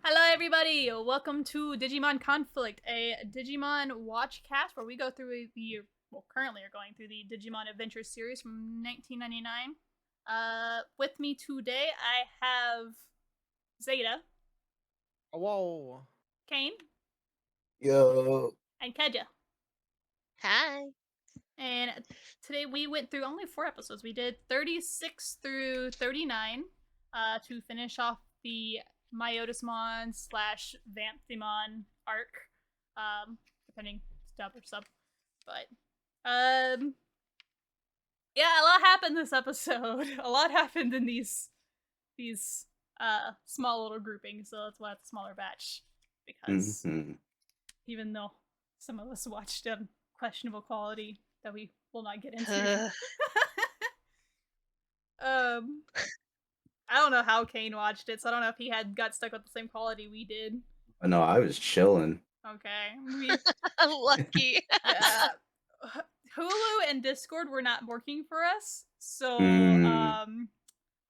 Hello, everybody! Welcome to Digimon Conflict, a Digimon watch cast where we go through currently are going through the Digimon Adventure series from 1999. With me today, I have Zeta, Whoa. Kain, Yo. and Keja. Hi. And today we went through only 4 episodes. We did 36 through 39 to finish off the Myotismon slash Vampthemon arc, depending dub or sub. But yeah, a lot happened this episode. A lot happened in these small little groupings, so that's why it's a smaller batch. Because even though some of us watched questionable quality that we will not get into. I don't know how Kain watched it, so I don't know if he got stuck with the same quality we did. No, I was chilling. Okay. Lucky. Hulu and Discord were not working for us, so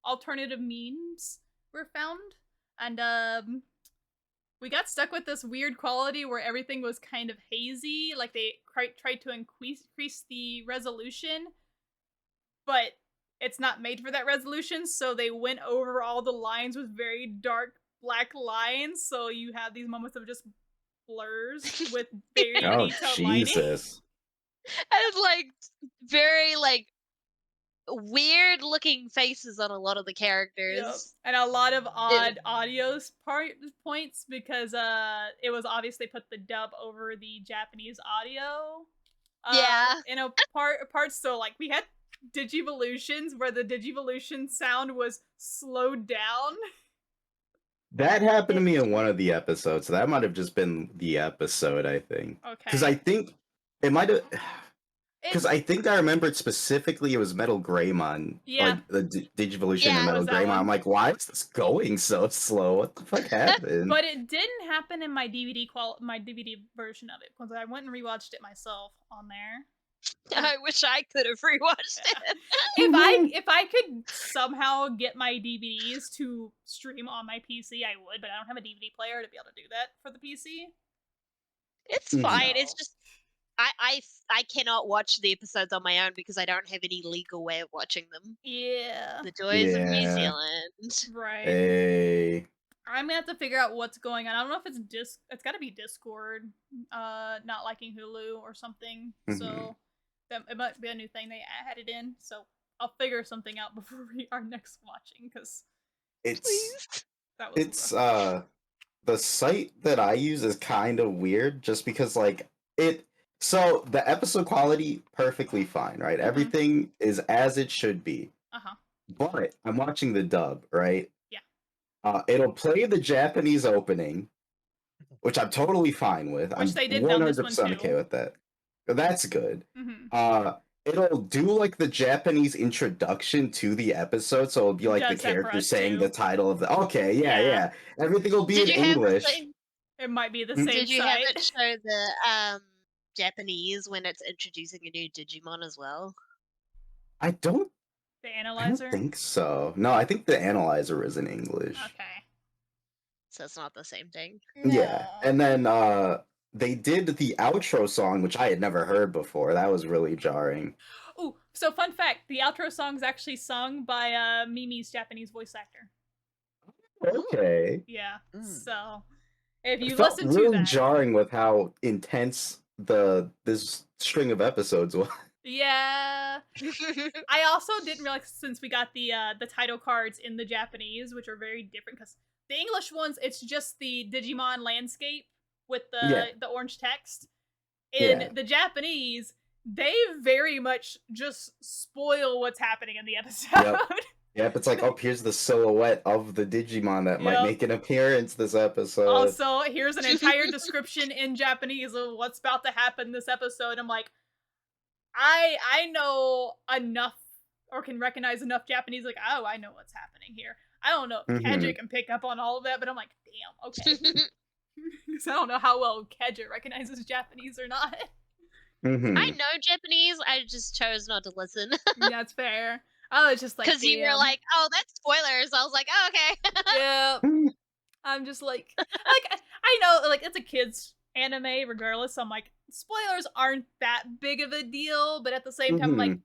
alternative means were found, and we got stuck with this weird quality where everything was kind of hazy, like they tried to increase the resolution, but it's not made for that resolution, so they went over all the lines with very dark black lines, so you have these moments of just blurs with very detailed lighting. Jesus. And very weird looking faces on a lot of the characters. Yep. And a lot of odd audio points because it was obvious they put the dub over the Japanese audio. In a parts, so like we had Digivolutions where the Digivolution sound was slowed down. That happened to me in one of the episodes, so that might have just been the episode, I think. Okay. Because I think it might have... Because I think I remembered specifically it was Metal Greymon. Yeah. Like, the Digivolution in Metal Greymon. I'm like, why is this going so slow? What the fuck happened? But it didn't happen in my DVD version of it, because I went and rewatched it myself on there. I wish I could have rewatched it. If I could somehow get my DVDs to stream on my PC, I would, but I don't have a DVD player to be able to do that for the PC. It's fine. No. It's just I cannot watch the episodes on my own because I don't have any legal way of watching them. Yeah. The joys of New Zealand. Right. Hey. I'm gonna have to figure out what's going on. I don't know if it's gotta be Discord, not liking Hulu or something. So it might be a new thing they added in. So I'll figure something out before our next watching, because it's the site that I use is kind of weird, just because so the episode quality perfectly fine, right? Everything is as it should be. But I'm watching the dub, right? Yeah. It'll play the Japanese opening, which I'm totally fine with. Which they did 100% okay with that. That's good. It'll do like the Japanese introduction to the episode, so it'll be like the character saying the title of the. Okay, yeah. Everything will be in English. It might be the same. Did you have it show the Japanese when it's introducing a new Digimon as well? I don't. The analyzer? I don't think so. No, I think the analyzer is in English. Okay. So it's not the same thing. No. Yeah, and then they did the outro song, which I had never heard before. That was really jarring. Oh, so fun fact: the outro song is actually sung by Mimi's Japanese voice actor. Okay. Yeah. So if you felt listen to really that, jarring with how intense this string of episodes was. Yeah. I also didn't realize, since we got the title cards in the Japanese, which are very different, because the English ones, it's just the Digimon landscape with the orange text. In the Japanese, they very much just spoil what's happening in the episode. Yep, it's like, oh, here's the silhouette of the Digimon that might make an appearance this episode. Also, here's an entire description in Japanese of what's about to happen this episode. I'm like, I know enough, or can recognize enough Japanese, like, oh, I know what's happening here. I don't know if Keja can pick up on all of that, but I'm like, damn, okay. Because I don't know how well Keja recognizes Japanese or not. I know Japanese, I just chose not to listen. That's fair. I was just like, because you were like, oh, that's spoilers. I was like, oh, okay. Yeah. I'm just like I know like it's a kid's anime regardless. So I'm like spoilers aren't that big of a deal, but at the same time, I'm like, no,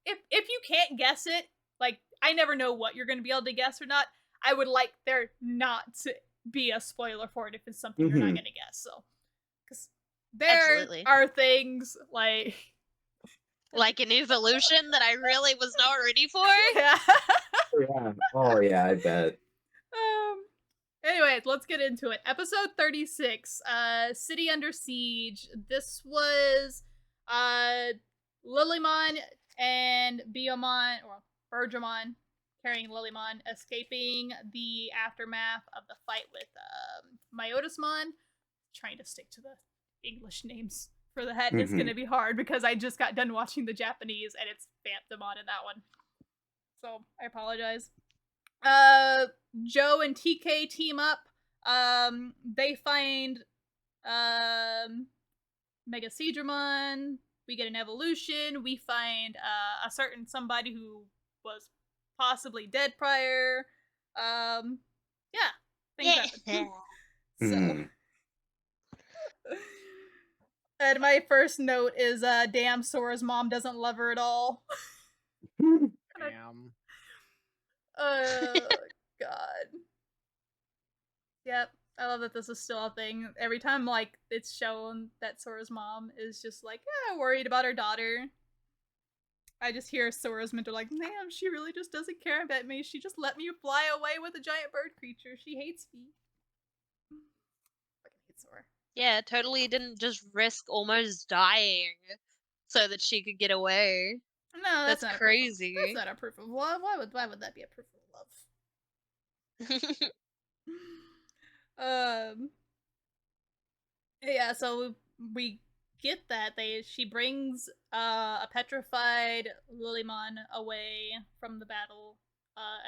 if you can't guess it, like I never know what you're going to be able to guess or not. I would like there not to be a spoiler for it if it's something you're not going to guess. So, because there Absolutely. are things like an evolution that I really was not ready for. yeah. Yeah. Oh yeah, I bet. Anyway, let's get into it. Episode 36, City Under Siege. This was Lilymon and Biomon, or Bergamon, carrying Lilymon, escaping the aftermath of the fight with Myotismon. Trying to stick to the English names for the head is gonna be hard because I just got done watching the Japanese and it's Phantomon in that one. So I apologize. Joe and TK team up. They find Mega Seedramon. We get an evolution. We find a certain somebody who was possibly dead prior. Yeah, things happen. So, and my first note is, damn, Sora's mom doesn't love her at all. Damn. God. Yep. I love that this is still a thing. Every time, like, it's shown that Sora's mom is just, like, worried about her daughter. I just hear Sora's mentor like, damn, she really just doesn't care about me. She just let me fly away with a giant bird creature. She hates me. Fucking hate Sora. Yeah, totally didn't just risk almost dying so that she could get away. No, that's not crazy. That's not a proof of love. Why would that be a proof of love? Yeah, so we get that she brings a petrified Lilymon away from the battle,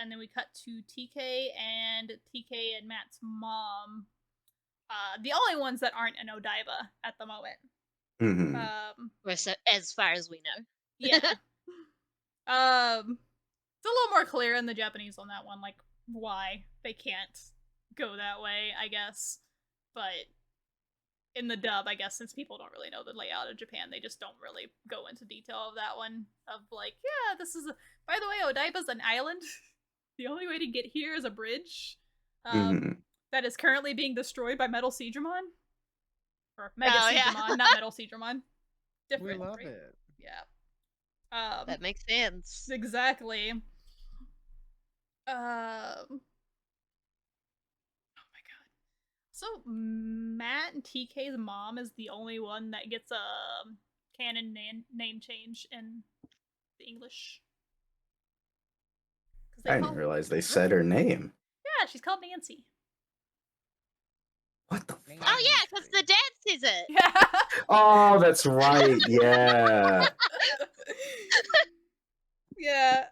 and then we cut to TK and Matt's mom, the only ones that aren't in Odaiba at the moment. As far as we know. Yeah. It's a little more clear in the Japanese on that one, like why they can't go that way, I guess. But in the dub, I guess, since people don't really know the layout of Japan, they just don't really go into detail of that one. Of like, yeah, this is by the way, Odaiba's an island. The only way to get here is a bridge. That is currently being destroyed by Metal Seedramon. Or Mega Seedramon, not Metal Seedramon. Different. We love right? it. Yeah. That makes sense. Exactly. Oh my god. So Matt and TK's mom is the only one that gets a canon name change in the English. I didn't realize they said her name. Yeah, she's called Nancy. What the Nancy. fuck? Oh yeah, because the dad says it. Yeah. Oh, that's right. Yeah. Yeah.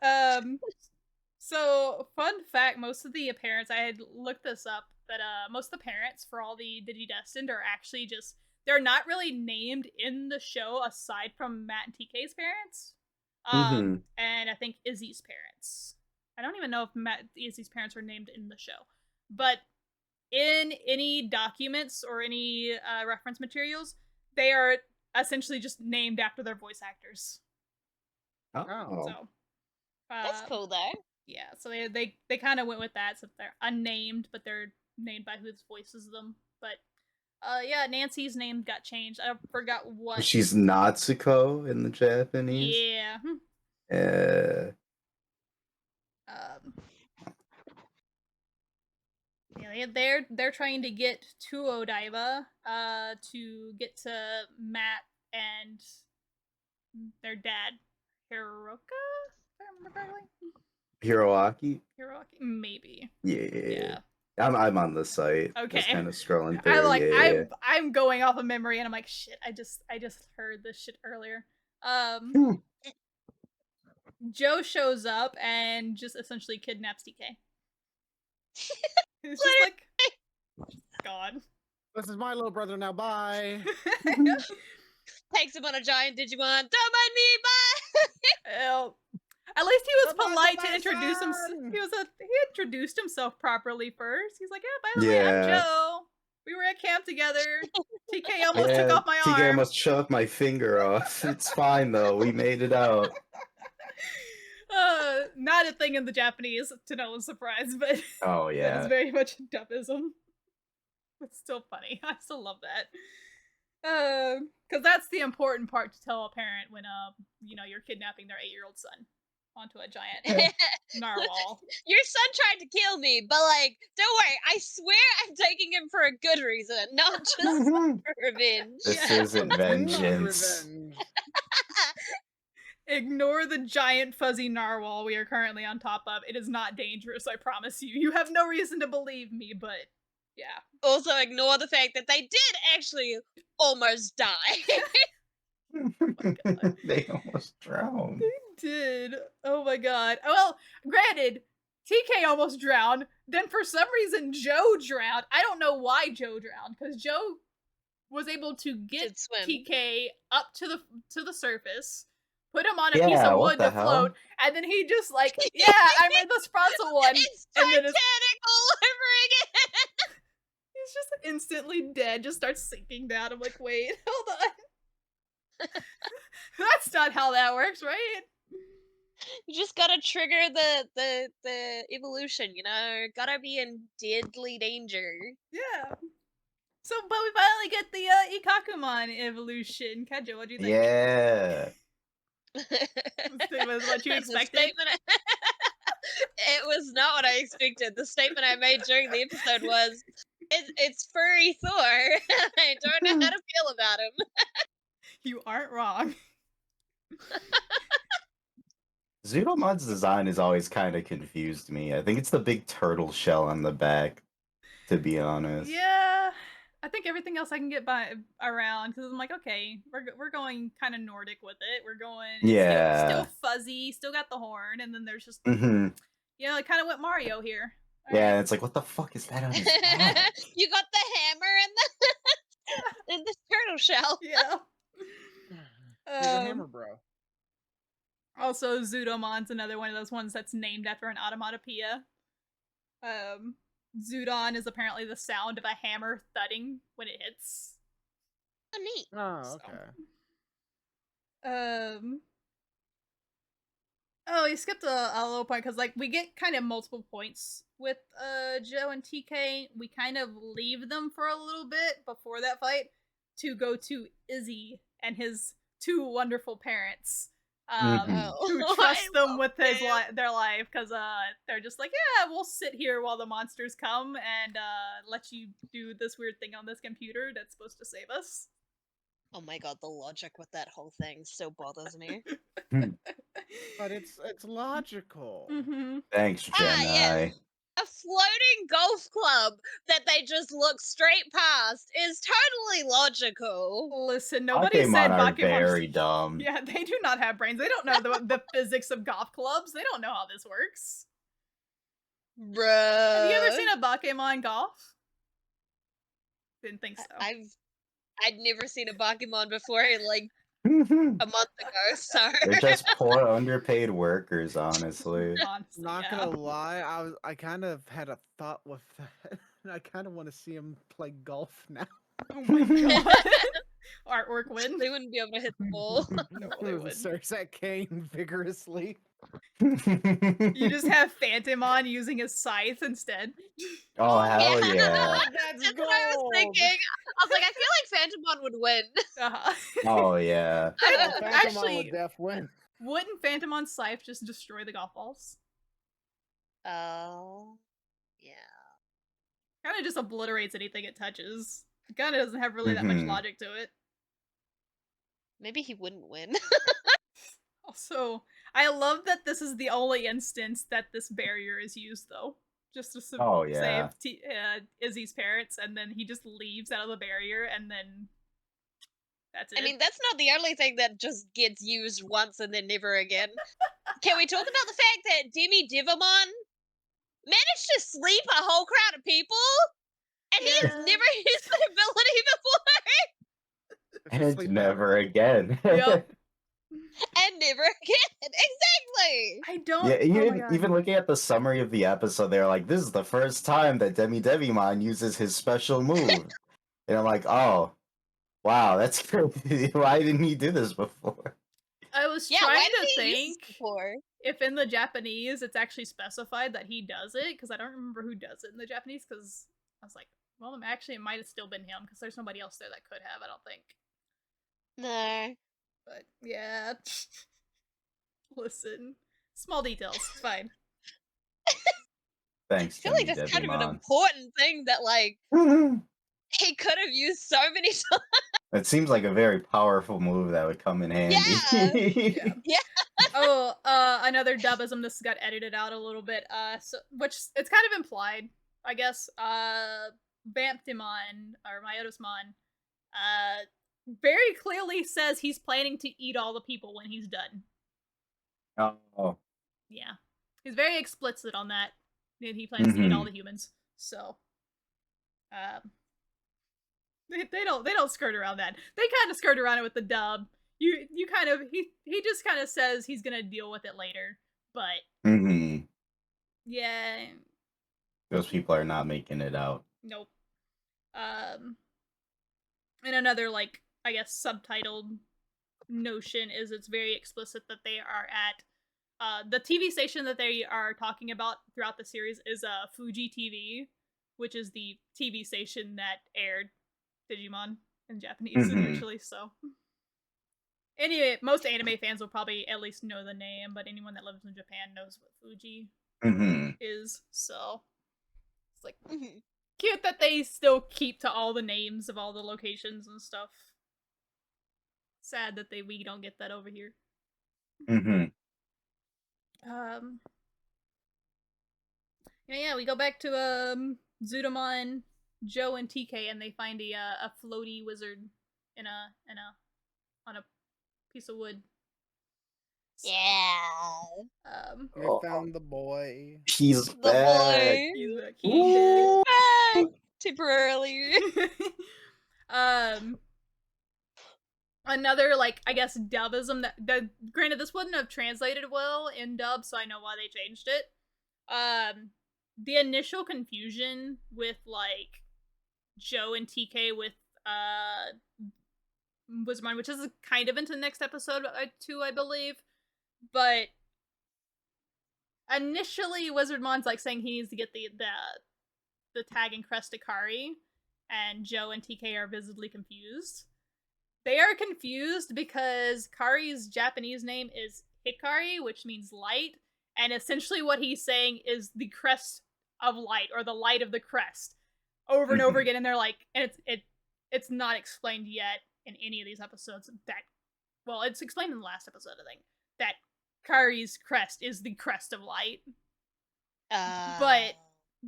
So fun fact, most of the parents, I had looked this up, that most of the parents for all the Digidestined are actually just, they're not really named in the show aside from Matt and TK's parents. And I think Izzy's parents. I don't even know if Izzy's parents are named in the show. But in any documents or any reference materials, they are essentially just named after their voice actors. Oh. So that's cool though. Yeah, so they kind of went with that, so they're unnamed, but they're named by who voices them. But yeah, Nancy's name got changed. I forgot what. She's Natsuko in the Japanese. Yeah. Yeah, they're trying to get to Odaiba, to get to Matt and their dad, Hiroka, if I remember correctly. Hiroaki? Hiroaki, maybe. Yeah. I'm on the site. Okay. Just kind of scrolling through. I'm like, I'm going off of memory, and I'm like, shit. I just heard this shit earlier. Joe shows up and just essentially kidnaps DK. He's just like, God. This is my little brother now. Bye. Takes him on a giant Digimon. Don't mind me. Bye. Well, At least he was But polite that's to my introduce himself. son! He introduced himself properly first. He's like, yeah, by the way, I'm Yeah. Joe. We were at camp together. TK almost took Yeah, off my TK arm. almost chopped my finger off. It's fine though. We made it out. Not a thing in the Japanese, to no one's surprise, but Oh that is yeah. very much a dubism. It's still funny. I still love that. Because that's the important part to tell a parent when, you know, you're kidnapping their 8-year-old son onto a giant narwhal. Your son tried to kill me, but like, don't worry. I swear I'm taking him for a good reason, not just for revenge. This Yeah. isn't Not vengeance. revenge. Ignore the giant fuzzy narwhal we are currently on top of. It is not dangerous, I promise you. You have no reason to believe me, but yeah. Also, ignore the fact that they did actually almost die. They almost drowned. They did. Oh my god. Well, granted, TK almost drowned. Then for some reason, Joe drowned. I don't know why Joe drowned, because Joe was able to get Did swim. TK up to the surface, put him on a piece Yeah, of what wood the to float, and then he just like, yeah, I'm in the Spratzel one. It's And then Titanic all over again. he's just instantly dead, just starts sinking down. I'm like, wait, hold on. That's not how that works, right? You just gotta trigger the evolution, you know? Gotta be in deadly danger. Yeah. So, but we finally get the Ikakumon evolution. Keja, what do you think? Yeah. Was what you The expected? statement it was not what I expected. The statement I made during the episode was, it's furry Thor. I don't know how to feel about him. You aren't wrong. Zudomod's design has always kind of confused me. I think it's the big turtle shell on the back, to be honest. Yeah, I think everything else I can get by around because I'm like, okay, we're going kind of Nordic with it. We're going, Yeah. still fuzzy, still got the horn, and then there's just Mm-hmm. you know, kind of with Mario here. Yeah, it's like, what the fuck is that on his back? You got the hammer and the turtle shell. Yeah. He's a hammer bro. Also, Zudomon's another one of those ones that's named after an onomatopoeia. Zudon is apparently the sound of a hammer thudding when it hits. Oh, neat. Oh, okay. Oh, you skipped a little point because like we get kind of multiple points with Joe and TK. We kind of leave them for a little bit before that fight to go to Izzy and his 2 wonderful parents. Who trust them with their life because they're just like, yeah, we'll sit here while the monsters come and let you do this weird thing on this computer that's supposed to save us. Oh my god, the logic with that whole thing still bothers me. But it's logical. Mm-hmm. Thanks, Jenai. Yeah. A floating golf club that they just look straight past is totally logical. Listen, nobody Pokemon said are Bakemon. very dumb. Yeah, they do not have brains. They don't know the physics of golf clubs. They don't know how this works. Bruh. Have you ever seen a Bakemon golf? Didn't think so. I'd never seen a Bakemon before, like a month ago, so They're just poor underpaid workers, honestly. Honestly, Not yeah. gonna lie, I kind of had a thought with that. I kind of want to see him play golf now. Oh my god. Artwork win. they wouldn't be able to hit the ball. No, they would. Starts at Kain vigorously. You just have Phantom on using his scythe instead. Oh, hell yeah. That's what I was thinking. I was like, I feel like Phantomon would win. Uh-huh. Oh, yeah. Actually, would def win. wouldn't Phantomon's scythe just destroy the golf balls? Oh, yeah. Kind of just obliterates anything it touches. It kind of doesn't have really that much Mhm. logic to it. Maybe he wouldn't win. Also, I love that this is the only instance that this barrier is used, though. Just to Oh, yeah. save Izzy's parents, and then he just leaves out of the barrier, and then that's it. I mean, that's not the only thing that just gets used once and then never again. Can we talk about the fact that Digimon managed to sleep a whole crowd of people? And he has never used the ability before! And it's never again. Yep. And never again! Exactly! Exactly. I don't. Yeah, oh my even god. even looking at the summary of the episode, they're like, "This is the first time that Digimon uses his special move," and I'm like, "Oh, wow, that's crazy. Why didn't he do this before?" I was Yeah, trying why to didn't he use think this before? if in the Japanese it's actually specified that he does it, because I don't remember who does it in the Japanese, because I was like, well, actually, it might have still been him, because there's somebody else there that could have, I don't think. No. But, yeah. Listen. Small details. It's fine. Thanks, I feel like that's kind of an important thing that, like, he could have used so many times. It seems like a very powerful move that would come in handy. Yeah. Yeah. Oh, another dubism. This got edited out a little bit. So which it's kind of implied, I guess. Vamptimon or Myotismon, very clearly says he's planning to eat all the people when he's done. Oh. Yeah, he's very explicit on that. And he plans to eat all the humans. So, they don't skirt around that. They kind of skirt around it with the dub. You kind of he just kind of says he's gonna deal with it later, but yeah, Those people are not making it out. nope. And another, like, I guess subtitled notion is it's very explicit that they are at the TV station that they are talking about throughout the series is Fuji TV, which is the TV station that aired Digimon in Japanese initially. So, anyway, most anime fans will probably at least know the name, but anyone that lives in Japan knows what Fuji is. So, it's like cute that they still keep to all the names of all the locations and stuff. Sad that we don't get that over here. Yeah, we go back to Zudomon, Joe, and TK, and they find a floaty wizard on a piece of wood. So, Yeah. They found the boy. He's The back. boy. He's back. He's back temporarily. Another, like, I guess dubism that granted this wouldn't have translated well in dub, so I know why they changed it. The initial confusion with, like, Joe and TK with Wizardmon, which is kind of into the next episode too, I believe. But initially, Wizardmon's like saying he needs to get the tag and crest to Kari, and Joe and TK are visibly confused. They are confused because Kari's Japanese name is Hikari, which means light, and essentially what he's saying is the crest of light, or the light of the crest, over and over again. And they're like, and it's not explained yet in any of these episodes that, well, it's explained in the last episode, I think, that Kari's crest is the crest of light. But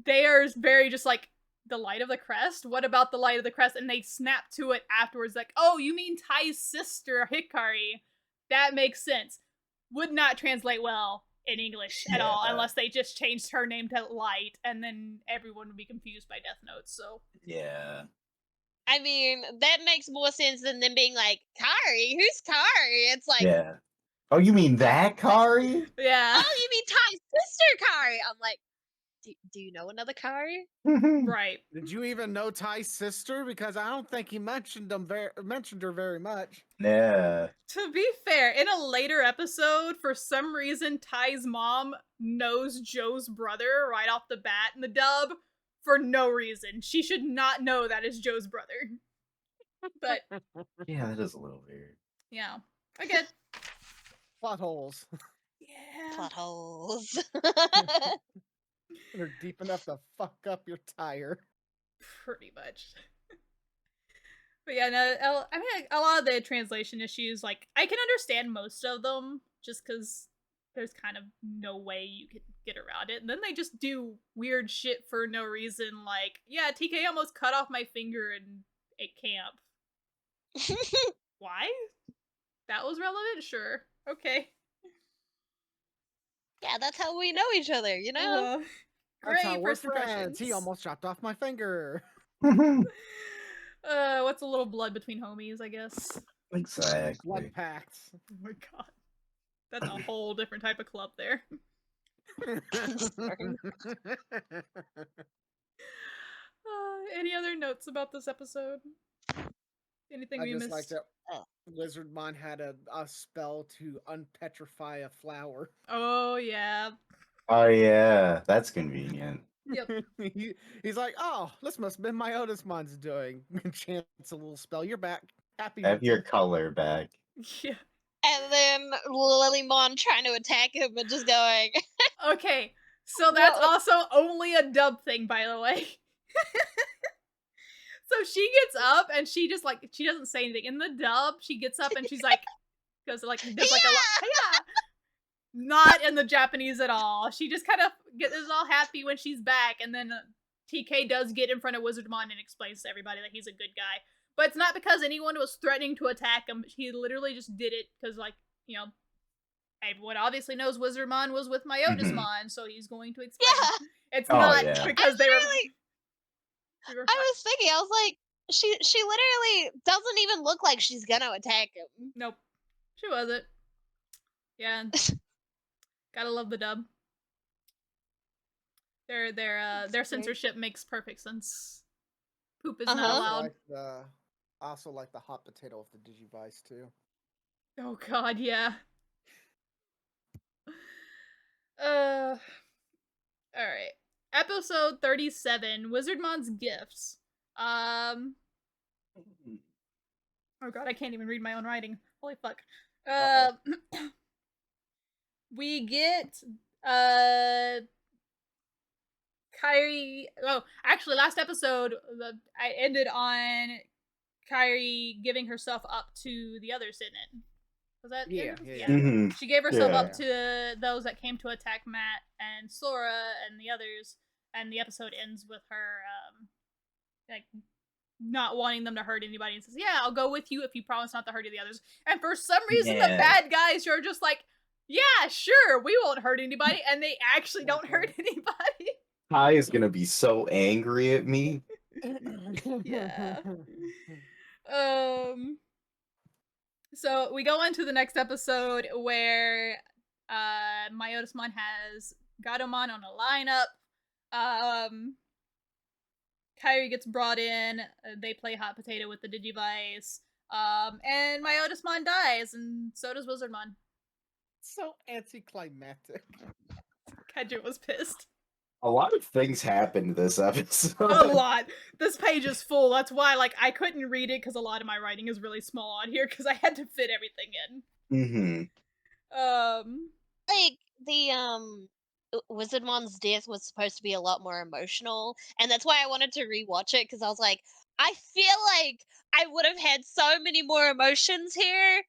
they are very just like, the light of the crest? What about the light of the crest? And they snap to it afterwards, like, oh, you mean Tai's sister, Hikari. That makes sense. Would not translate well in English at all, unless they just changed her name to Light, and then everyone would be confused by Death Note, so. Yeah. I mean, that makes more sense than them being like, Kari? Who's Kari? It's like, yeah. Oh, you mean that, Kari? Yeah. Oh, you mean Tai's sister, Kari? I'm like, do you know another Kari? Right. Did you even know Ty's sister? Because I don't think he mentioned her very much. Yeah. To be fair, in a later episode, for some reason, Ty's mom knows Joe's brother right off the bat in the dub for no reason. She should not know that is Joe's brother. But yeah, that is a little weird. Yeah, I get plot holes. Yeah, plot holes. They're deep enough to fuck up your tire. Pretty much. But yeah, no, I mean, a lot of the translation issues, like, I can understand most of them, just because there's kind of no way you could get around it. And then they just do weird shit for no reason, like, yeah, TK almost cut off my finger at camp. Why? That was relevant? Sure. Okay. Yeah, that's how we know each other, you know? Great That's how we're first friends. impressions. He almost chopped off my finger. What's a little blood between homies, I guess. Exactly. Blood pacts. Oh my god. That's a whole different type of club there. Sorry. Any other notes about this episode? Anything I we just missed? like that Oh. Wizardmon had a spell to unpetrify a flower. Oh yeah. Oh yeah, that's convenient. Yep. He's like, oh, this must have been Myotismon's doing. Chance a little spell. You're back. Happy Have your hunting. color back. Yeah. And then Lilymon trying to attack him and just going, Okay. So that's Whoa. also only a dub thing, by the way. So she gets up and she just like she doesn't say anything. In the dub, she gets up and she's like does like a lot. Yeah. Not in the Japanese at all. She just kind of is all happy when she's back, and then TK does get in front of Wizardmon and explains to everybody that he's a good guy. But it's not because anyone was threatening to attack him. He literally just did it because, like, you know, everyone obviously knows Wizardmon was with Myotismon, so he's going to explain. yeah. It's Oh, not yeah. because they were. I was thinking, I was like, she literally doesn't even look like she's gonna attack him. Nope, she wasn't. Yeah, gotta love the dub. Their censorship makes perfect sense. Poop is not allowed. Also like the hot potato of the Digivice too. Oh god, yeah. Alright. Episode 37, Wizardmon's Gifts. Oh god, I can't even read my own writing. Holy fuck. We get Kairi. Oh, actually, last episode I ended on Kairi giving herself up to the others, didn't it? Was that? Yeah. Mm-hmm. She gave herself Yeah. up to those that came to attack Matt and Sora and the others, and the episode ends with her like not wanting them to hurt anybody and says, "Yeah, I'll go with you if you promise not to hurt the others." And for some reason, the Yeah. bad guys are just like, "Yeah, sure, we won't hurt anybody," and they actually don't hurt anybody. Kai is gonna be so angry at me. Yeah. So we go into the next episode where Myotismon has Gatomon on a lineup. Kairi gets brought in, they play hot potato with the Digivice, and Myotismon dies, and so does Wizardmon. So anticlimactic. Keja was pissed. A lot of things happened this episode. A lot. This page is full. That's why, like, I couldn't read it because a lot of my writing is really small on here because I had to fit everything in. Mm-hmm. Like the Wizardmon's death was supposed to be a lot more emotional, and that's why I wanted to rewatch it because I was like, I feel like I would have had so many more emotions here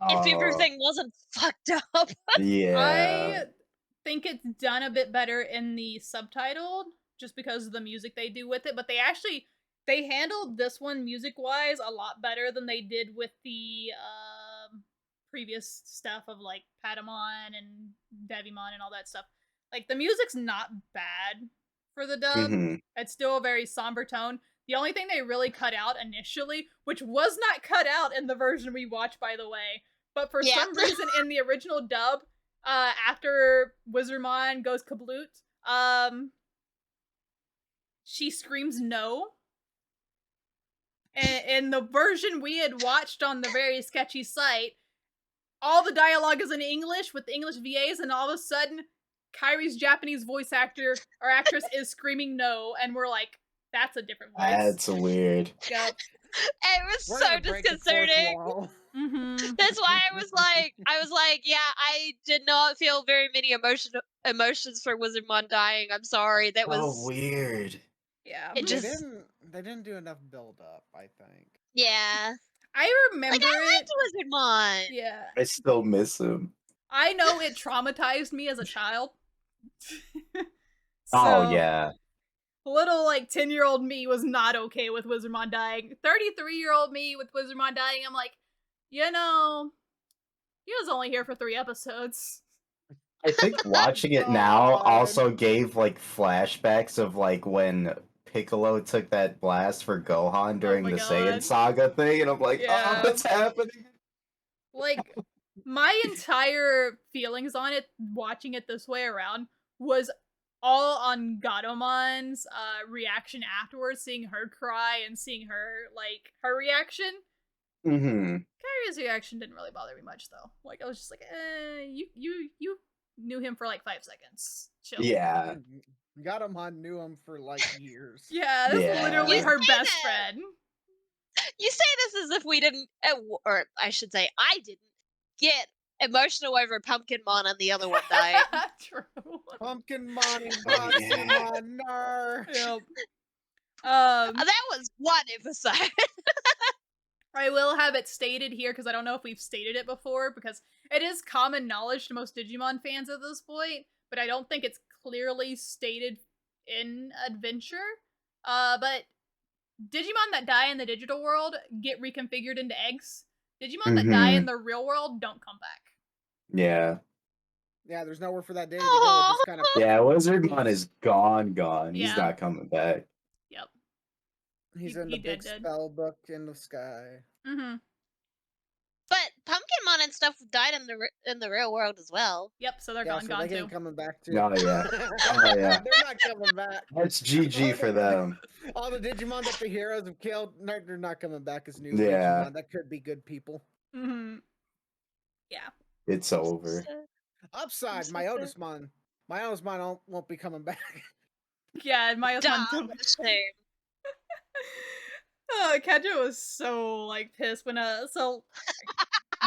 if everything wasn't fucked up. Yeah. I think it's done a bit better in the subtitled just because of the music they do with it, but they handled this one music wise a lot better than they did with the previous stuff of like Patamon and Devimon and all that stuff. Like the music's not bad for the dub. Mm-hmm. It's still a very somber tone. The only thing they really cut out initially, which was not cut out in the version we watched, by the way, but for some reason in the original dub, after Wizardmon goes kabloot, she screams no. And in the version we had watched on the very sketchy site, all the dialogue is in English with English VAs, and all of a sudden, Kairi's Japanese voice actor or actress is screaming no, and we're like, that's a different voice. That's weird. Yep. It was so disconcerting. Mm-hmm. That's why I was like, yeah, I did not feel very many emotions for Wizardmon dying. I'm sorry. That was weird. Yeah. It just they didn't do enough build up, I think. Yeah. I remember like, I liked Wizardmon. Yeah. I still miss him. I know it traumatized me as a child. Oh yeah. Little like 10-year-old me was not okay with Wizardmon dying. 33-year-old me with Wizardmon dying, I'm like, you know, he was only here for 3 episodes. I think watching it now also gave like flashbacks of like when Piccolo took that blast for Gohan during the Saiyan saga thing, and I'm like, oh, what's happening? Like, My entire feelings on it, watching it this way around, was all on Gadomon's reaction afterwards, seeing her cry and seeing her her reaction. Mm-hmm. Kairi's reaction didn't really bother me much though. Like I was just like, you knew him for like 5 seconds. Chill. Yeah. Gatomon knew him for like years. Yeah, this is Yeah. literally You her say best that- friend. You say this as if we didn't, or I should say, I didn't get emotional over Pumpkinmon and the other one died. True. Pumpkinmon and Oh, yeah. Gotsumon, nar. Yep. That was one episode. I will have it stated here because I don't know if we've stated it before because it is common knowledge to most Digimon fans at this point, but I don't think it's clearly stated in Adventure. But Digimon that die in the digital world get reconfigured into eggs. Digimon that die in the real world don't come back. Yeah. Yeah, there's nowhere for that data to go. It just kind of Yeah, Wizardmon is gone. He's Yeah. not coming back. Yep. he's He- in the he big dead. spell book in the sky. Mm-hmm. But Pumpkinmon and stuff died in the real world as well. Yep, so they're Yeah, gone, so they too. ain't coming back too. Oh, yeah. Oh, yeah. They're not coming back. That's GG for them. All the Digimon that the heroes have killed, they're not coming back as new Yeah. Digimon. That could be good people. Mm-hmm. Yeah. It's over. Upside, so Myotismon. Myotismon won't be coming back. Yeah, Myotismon Duh, too. what a shame. Keja was so pissed when so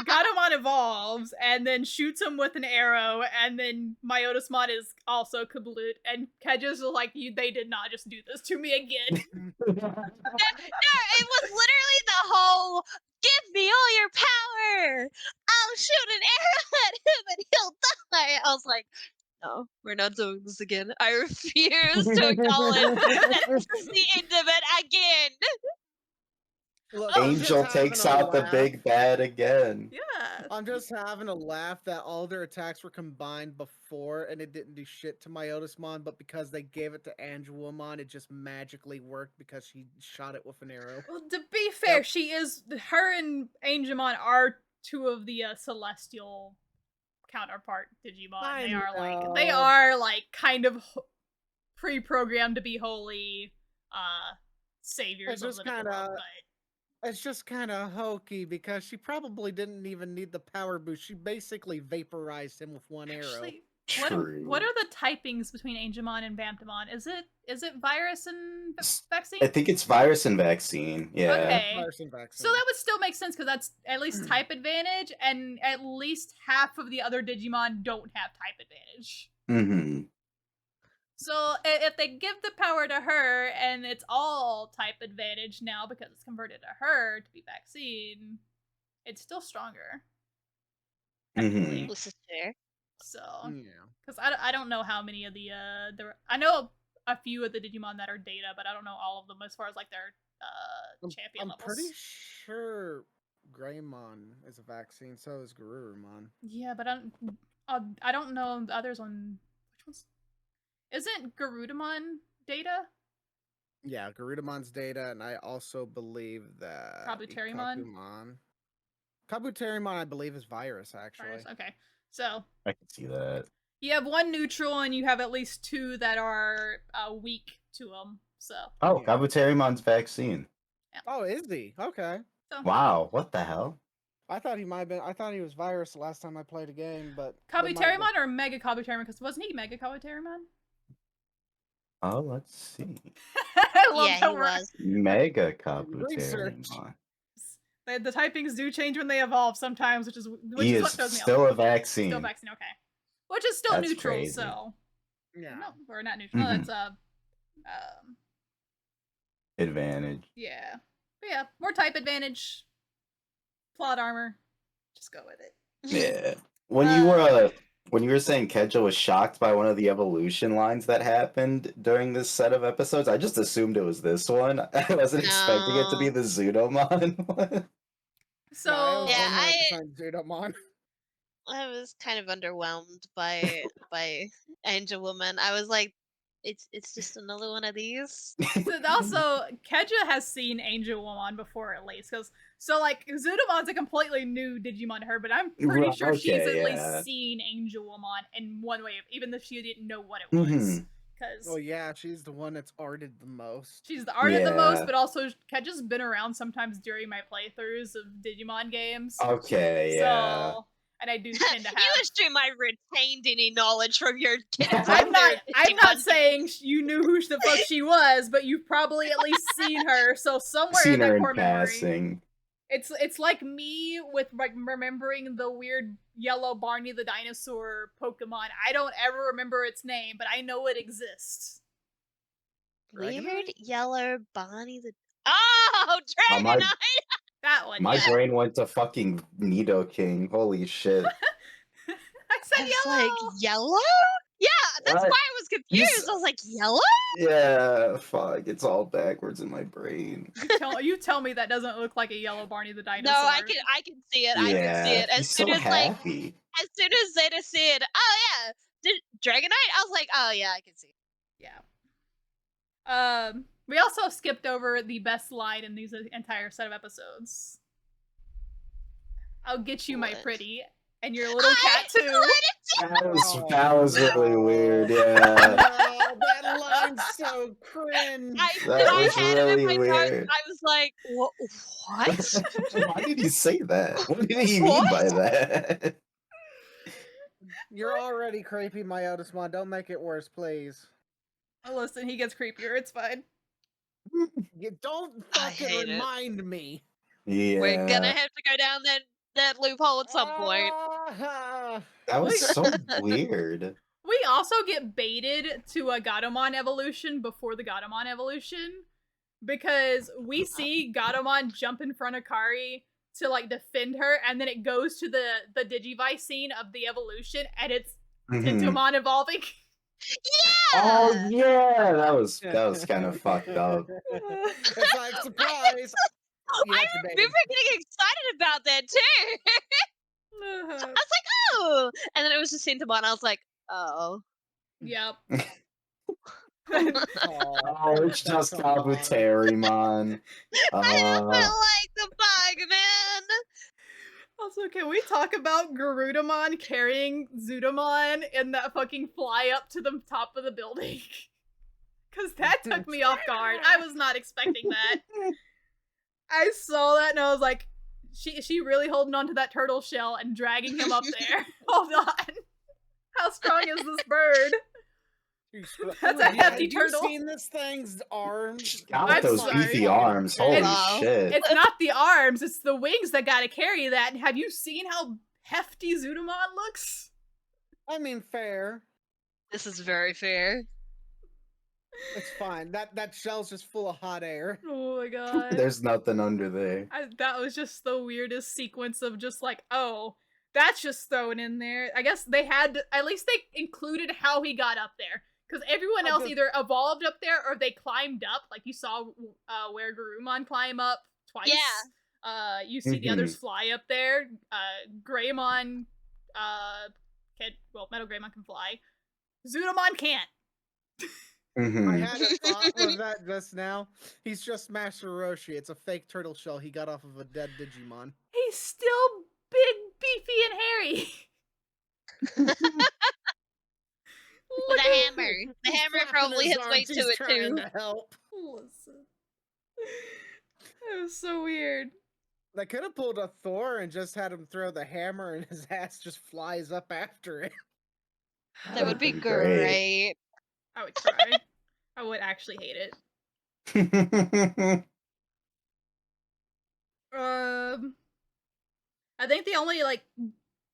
Gatomon evolves and then shoots him with an arrow, and then Myotismon is also kablut, and Keja's like, they did not just do this to me again. No, it was literally the whole "give me all your power, I'll shoot an arrow at him and he'll die." I was like, no, we're not doing this again. I refuse to acknowledge that this is the end of it again. Look, I'm just Angel having takes a out the laugh. big bad again. Yeah. I'm just having a laugh that all their attacks were combined before and it didn't do shit to Myotismon, but because they gave it to Angelomon, it just magically worked because she shot it with an arrow. Well, to be fair, Yep. her and Angemon are two of the celestial counterpart Digimon. They are kind of pre-programmed to be holy saviors It's of just the world, kinda- but It's just kind of hokey because she probably didn't even need the power boost. She basically vaporized him with one arrow. actually, True. what are the typings between Angemon and Vamptamon? Is it virus and vaccine? I think it's virus and vaccine. Yeah. Okay. Virus and vaccine. So that would still make sense because that's at least type advantage, and at least half of the other Digimon don't have type advantage. Mm-hmm. So if they give the power to her and it's all type advantage now because it's converted to her to be vaccine, it's still stronger. Mm-hmm. This is fair. So, Yeah. because I don't know how many of the I know a few of the Digimon that are data, but I don't know all of them as far as their champion I'm levels. pretty sure Greymon is a vaccine, so is Garurumon. Yeah, but I don't know the others on which ones. Isn't Garudamon data? Yeah, Garudamon's data, and I also believe that Kabuterimon? Kabuterimon, I believe, is virus, actually. Virus? Okay. So I can see that. you have one neutral and you have at least two that are weak to them. So Oh, Yeah. Kabuterimon's vaccine. Oh, is he? Okay. Wow, what the hell? I thought he might have been. I thought he was virus the last time I played a game, but that might have been- Kabuterimon or Mega Kabuterimon? Because wasn't he Mega Kabuterimon? Oh, let's see. I love Yeah, that he we're- was. Mega Research. Kabuterimon. The typings do change when they evolve sometimes, which is He what is throws me off. still a vaccine. Still vaccine, okay. Which is still That's neutral, crazy. so Yeah. no, or not neutral. No, Mhm. that's Advantage. yeah. But yeah, more type advantage. Plot armor. Just go with it. Yeah. When you were saying Keja was shocked by one of the evolution lines that happened during this set of episodes, I just assumed it was this one. I wasn't expecting it to be No. the Zudomon one. So No, it was Yeah, 100% Zudomon. I was kind of underwhelmed by Angel Woman. I was like, It's just another one of these. So also, Keja has seen Angelomon before at least, because like Zudamon's a completely new Digimon to her, but I'm pretty sure she's at least seen Angelomon in one way, even if she didn't know what it was. Because well, yeah, she's the one that's arted the most. she's the arted the most, but also Keja's been around sometimes during my playthroughs of Digimon games. Okay, yeah. So, and I do tend to have. You assume I retained any knowledge from your I'm not saying you knew who the fuck she was, but you've probably at least seen her. So somewhere Seen in that her core in memory, passing. it's like me with like remembering the weird yellow Barney the dinosaur Pokemon. I don't ever remember its name, but I know it exists. Weird yellow Bonnie the. Oh, Dragonite! That one. My yeah. brain went to fucking Nidoking. Holy shit. I said yellow. Like yellow? Yeah, that's why I was confused. I was like, yellow? Yeah, fuck. It's all backwards in my brain. You tell me that doesn't look like a yellow Barney the dinosaur. No, I can see it. I can see it. He's so happy. As soon as Zeta said, "Oh yeah, Dragonite," I was like, "Oh yeah, I can see it." Yeah. We also skipped over the best line in these entire set of episodes. I'll get you, my pretty, and your little cat too. That was really weird, yeah. Oh, that line's so cringe. That was really weird. Notes, I was like, what? Why did he say that? What did he mean by that? You're already creepy, Myotismon. Don't make it worse, please. Oh, listen, he gets creepier. It's fine. You don't fucking remind me. Yeah. We're gonna have to go down that loophole at some point. That was so weird. We also get baited to a Gatomon evolution before the Gatomon evolution, because we see Gatomon jump in front of Kari to like defend her, and then it goes to the Digivice scene of the evolution, and it's Tintomon evolving. Yeah. Oh yeah, that was kind of fucked up. It's like, surprise. I remember getting excited about that too. I was like, oh, and then it was just Tintomon. I was like, oh. Yep. It's just Kabuterimon. I felt like the bug, man. Also, can we talk about Garudamon carrying Zudomon in that fucking fly up to the top of the building? Because that took me off guard. I was not expecting that. I saw that and I was like, she really holding on to that turtle shell and dragging him up there. Hold on. How strong is this bird? That's a hefty turtle. Have you seen this thing's arms? Got those beefy arms. Holy shit. It's not the arms, it's the wings that gotta carry that. And have you seen how hefty Zudomon looks? I mean, fair. This is very fair. It's fine. That shell's just full of hot air. Oh my god. There's nothing under there. That was just the weirdest sequence of just like, oh, that's just thrown in there. I guess they had, at least they included how he got up there. Because everyone else either evolved up there or they climbed up. Like you saw where Garurumon climb up twice. Yeah. You see the others fly up there. Greymon, Metal Greymon can fly. Zudomon can't. I had a thought with that just now. He's just Master Roshi. It's a fake turtle shell he got off of a dead Digimon. He's still big, beefy, and hairy. With a hammer. The hammer probably hits way to it too. To help. Listen. That was so weird. They could have pulled a Thor and just had him throw the hammer and his ass just flies up after it. That would be great. I would cry. I would actually hate it. I think the only like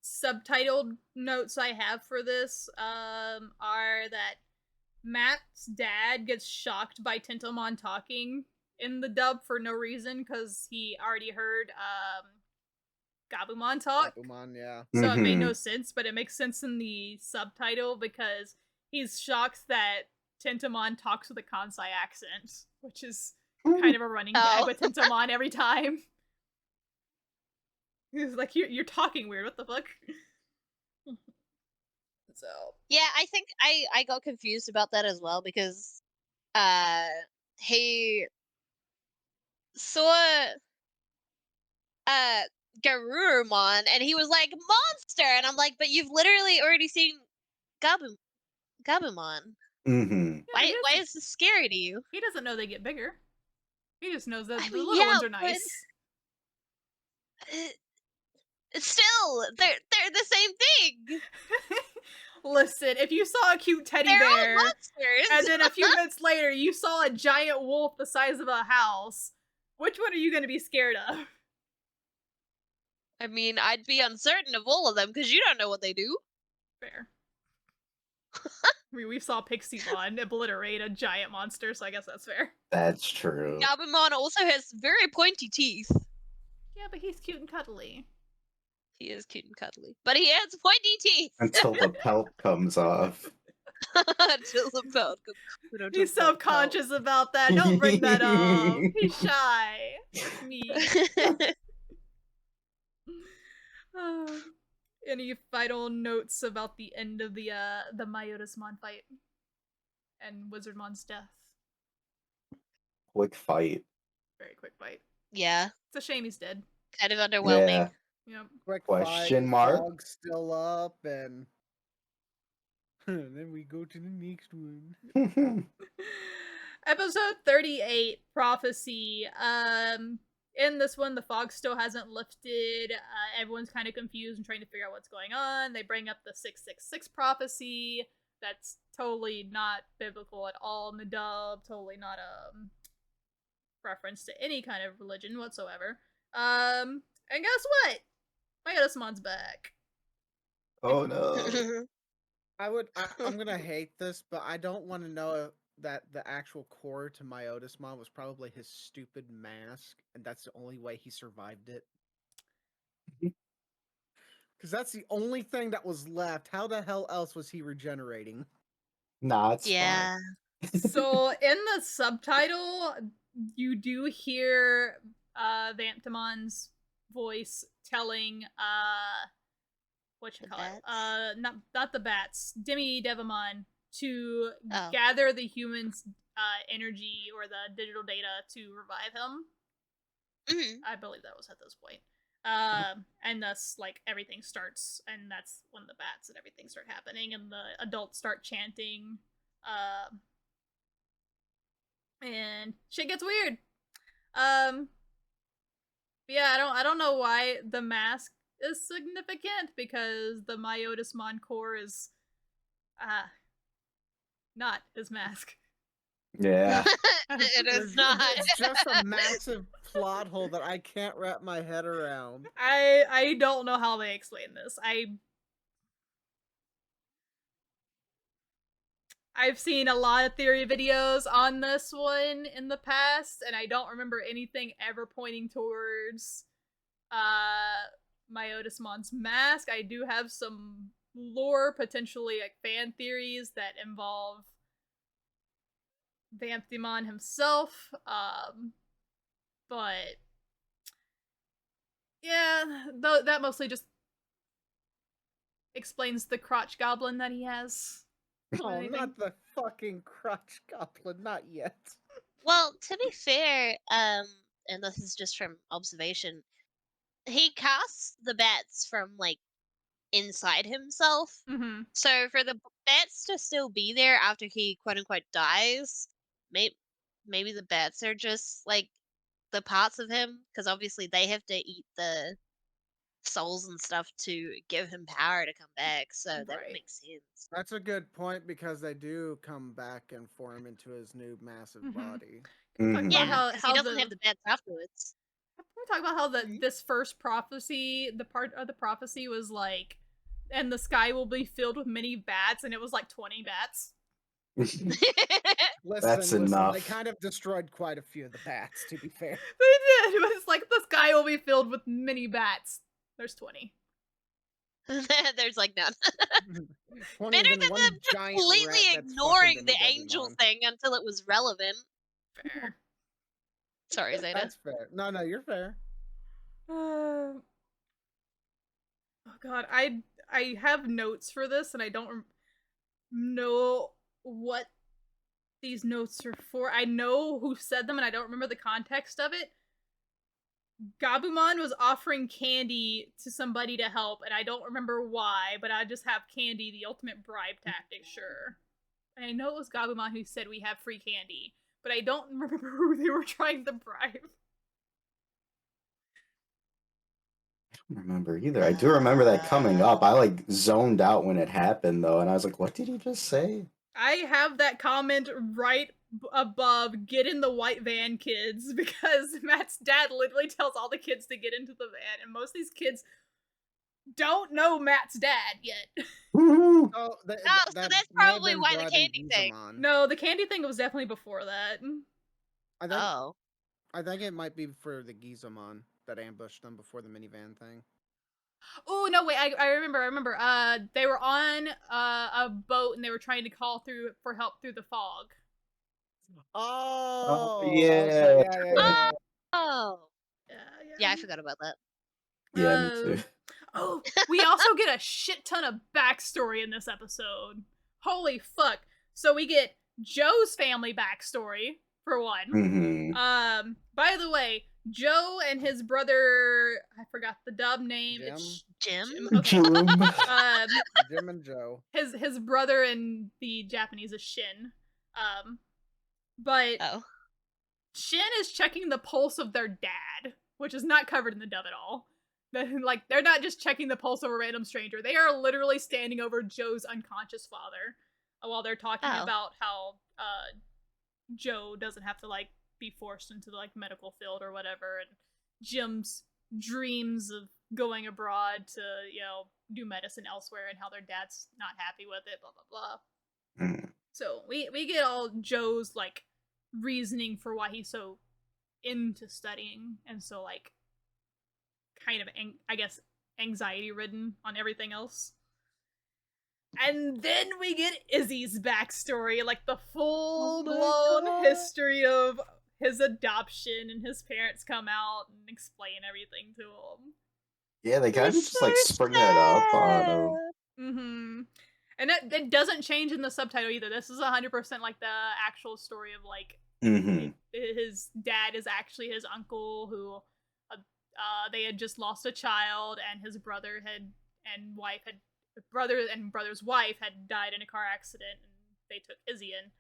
subtitled notes I have for this are that Matt's dad gets shocked by Tintomon talking in the dub for no reason because he already heard Gabumon talk. Gabumon, yeah. So it made no sense, but it makes sense in the subtitle because he's shocked that Tintomon talks with a Kansai accent, which is kind of a running gag with Tintomon every time. He's like, you're talking weird, what the fuck? So Yeah, I think I got confused about that as well because he saw Garurumon and he was like monster, and I'm like, but you've literally already seen Gabumon. Mm-hmm. Why is this scary to you? he doesn't know they get bigger. He just knows that I the mean, little yeah, ones are but nice. still, they're the same thing. Listen, if you saw a cute teddy They're all bear, monsters. and then a few minutes later you saw a giant wolf the size of a house, which one are you going to be scared of? I mean, I'd be uncertain of all of them because you don't know what they do. Fair. We saw Piximon obliterate a giant monster, so I guess that's fair. That's true. Gabumon also has very pointy teeth. Yeah, but he's cute and cuddly. He is cute and cuddly, but he has pointy teeth. Until the pelt comes off. Until the belt. We don't He's talk about self-conscious about that. Don't bring that up. He's shy. Me. pelt. Any final notes about the end of the Myotismon fight and Wizardmon's death? Quick fight. Very quick fight. Yeah, It's a shame he's dead. kind of underwhelming. Yeah. Yep. Quick Question fight, mark? Fog's still up, and then we go to the next one. Episode 38, Prophecy. In this one, the fog still hasn't lifted. Everyone's kind of confused and trying to figure out what's going on. They bring up the 666 prophecy. That's totally not biblical at all in the dub. Totally not a reference to any kind of religion whatsoever. And guess what? Myotismon's back. Oh no. I'm gonna hate this, but I don't want to know that the actual core to Myotismon was probably his stupid mask, and that's the only way he survived it. Because that's the only thing that was left. How the hell else was he regenerating? Nah, it's Yeah. So in the subtitle, you do hear Vamptimon's voice telling what you The call it? bats? Not the bats, Devamon to Oh. gather the humans' energy or the digital data to revive him. Mhm. I believe that was at this point. And thus, like, everything starts, and that's when the bats and everything start happening, and the adults start chanting. And shit gets weird. Yeah, I don't know why the mask is significant, because the Myotismon core is not his mask. Yeah. It is not. It's just a massive plot hole that I can't wrap my head around. I don't know how they explain this. I've seen a lot of theory videos on this one in the past, and I don't remember anything ever pointing towards Myotismon's mask. I do have some lore, potentially like fan theories that involve Vamptimon himself. But yeah, that mostly just explains the crotch goblin that he has. Oh, not the fucking crotch goblin, not yet. Well, to be fair, and this is just from observation, he casts the bats from like inside himself. Mm-hmm. So for the bats to still be there after he quote unquote dies, maybe the bats are just like the parts of him, because obviously they have to eat the souls and stuff to give him power to come back. So that would Right. make sense. That's a good point, because they do come back and form into his new massive body. Can we talk about Yeah, because he how doesn't have the bats afterwards. Can we talk about how this first prophecy, the part of the prophecy was like, and the sky will be filled with many bats, and it was like 20 bats. Listen, enough. they kind of destroyed quite a few of the bats, to be fair. They did. It was like the sky will be filled with many bats. There's 20. There's like none. 20 Better and than one them giant completely rat that's ignoring fucking the Digimon. angel thing until it was relevant. Fair. Sorry, Zeta. That's fair. No, you're fair. Oh god, I I have notes for this, and I don't know what these notes are for. I know who said them, and I don't remember the context of it. Gabumon was offering candy to somebody to help, and I don't remember why, but I just have candy, the ultimate bribe tactic, sure. And I know it was Gabumon who said we have free candy, but I don't remember who they were trying to bribe. I don't remember either. I do remember that coming up. I like zoned out when it happened though, and I was like, "What did he just say?" I have that comment right above "get in the white van, kids," because Matt's dad literally tells all the kids to get into the van, and most of these kids don't know Matt's dad yet. Oh, Oh, so that that's may have probably been why the driving candy thing. Gizamon. No, the candy thing was definitely before that. I think Oh. I think it might be for the Gizamon that ambushed them before the minivan thing. Oh no, wait! I remember. They were on a boat and they were trying to call through for help through the fog. Oh, yeah. okay, yeah. Oh. Yeah, Yeah, I forgot about that. Yeah, me too. Oh, we also get a shit ton of backstory in this episode. Holy fuck! So we get Joe's family backstory for one. Mm-hmm. By the way, Joe and his brother, I forgot the dub name. Jim? It's Jim? Okay. Jim. Jim and Joe. His brother in the Japanese is Shin. But Oh. Shin is checking the pulse of their dad, which is not covered in the dub at all. Like, they're not just checking the pulse of a random stranger. They are literally standing over Joe's unconscious father while they're talking about how Joe doesn't have to like be forced into the like medical field or whatever, and Jim's dreams of going abroad to, you know, do medicine elsewhere, and how their dad's not happy with it, blah blah blah. Mm. So we get all Joe's like reasoning for why he's so into studying and so like kind of I guess anxiety ridden on everything else. And then we get Izzy's backstory, like the full-blown history of his adoption, and his parents come out and explain everything to him. Yeah, they kind of just like spring that up on him. Mm-hmm. And it doesn't change in the subtitle either. This is 100% like the actual story of like his dad is actually his uncle who they had just lost a child, and his brother and brother's wife had died in a car accident, and they took Izzy in.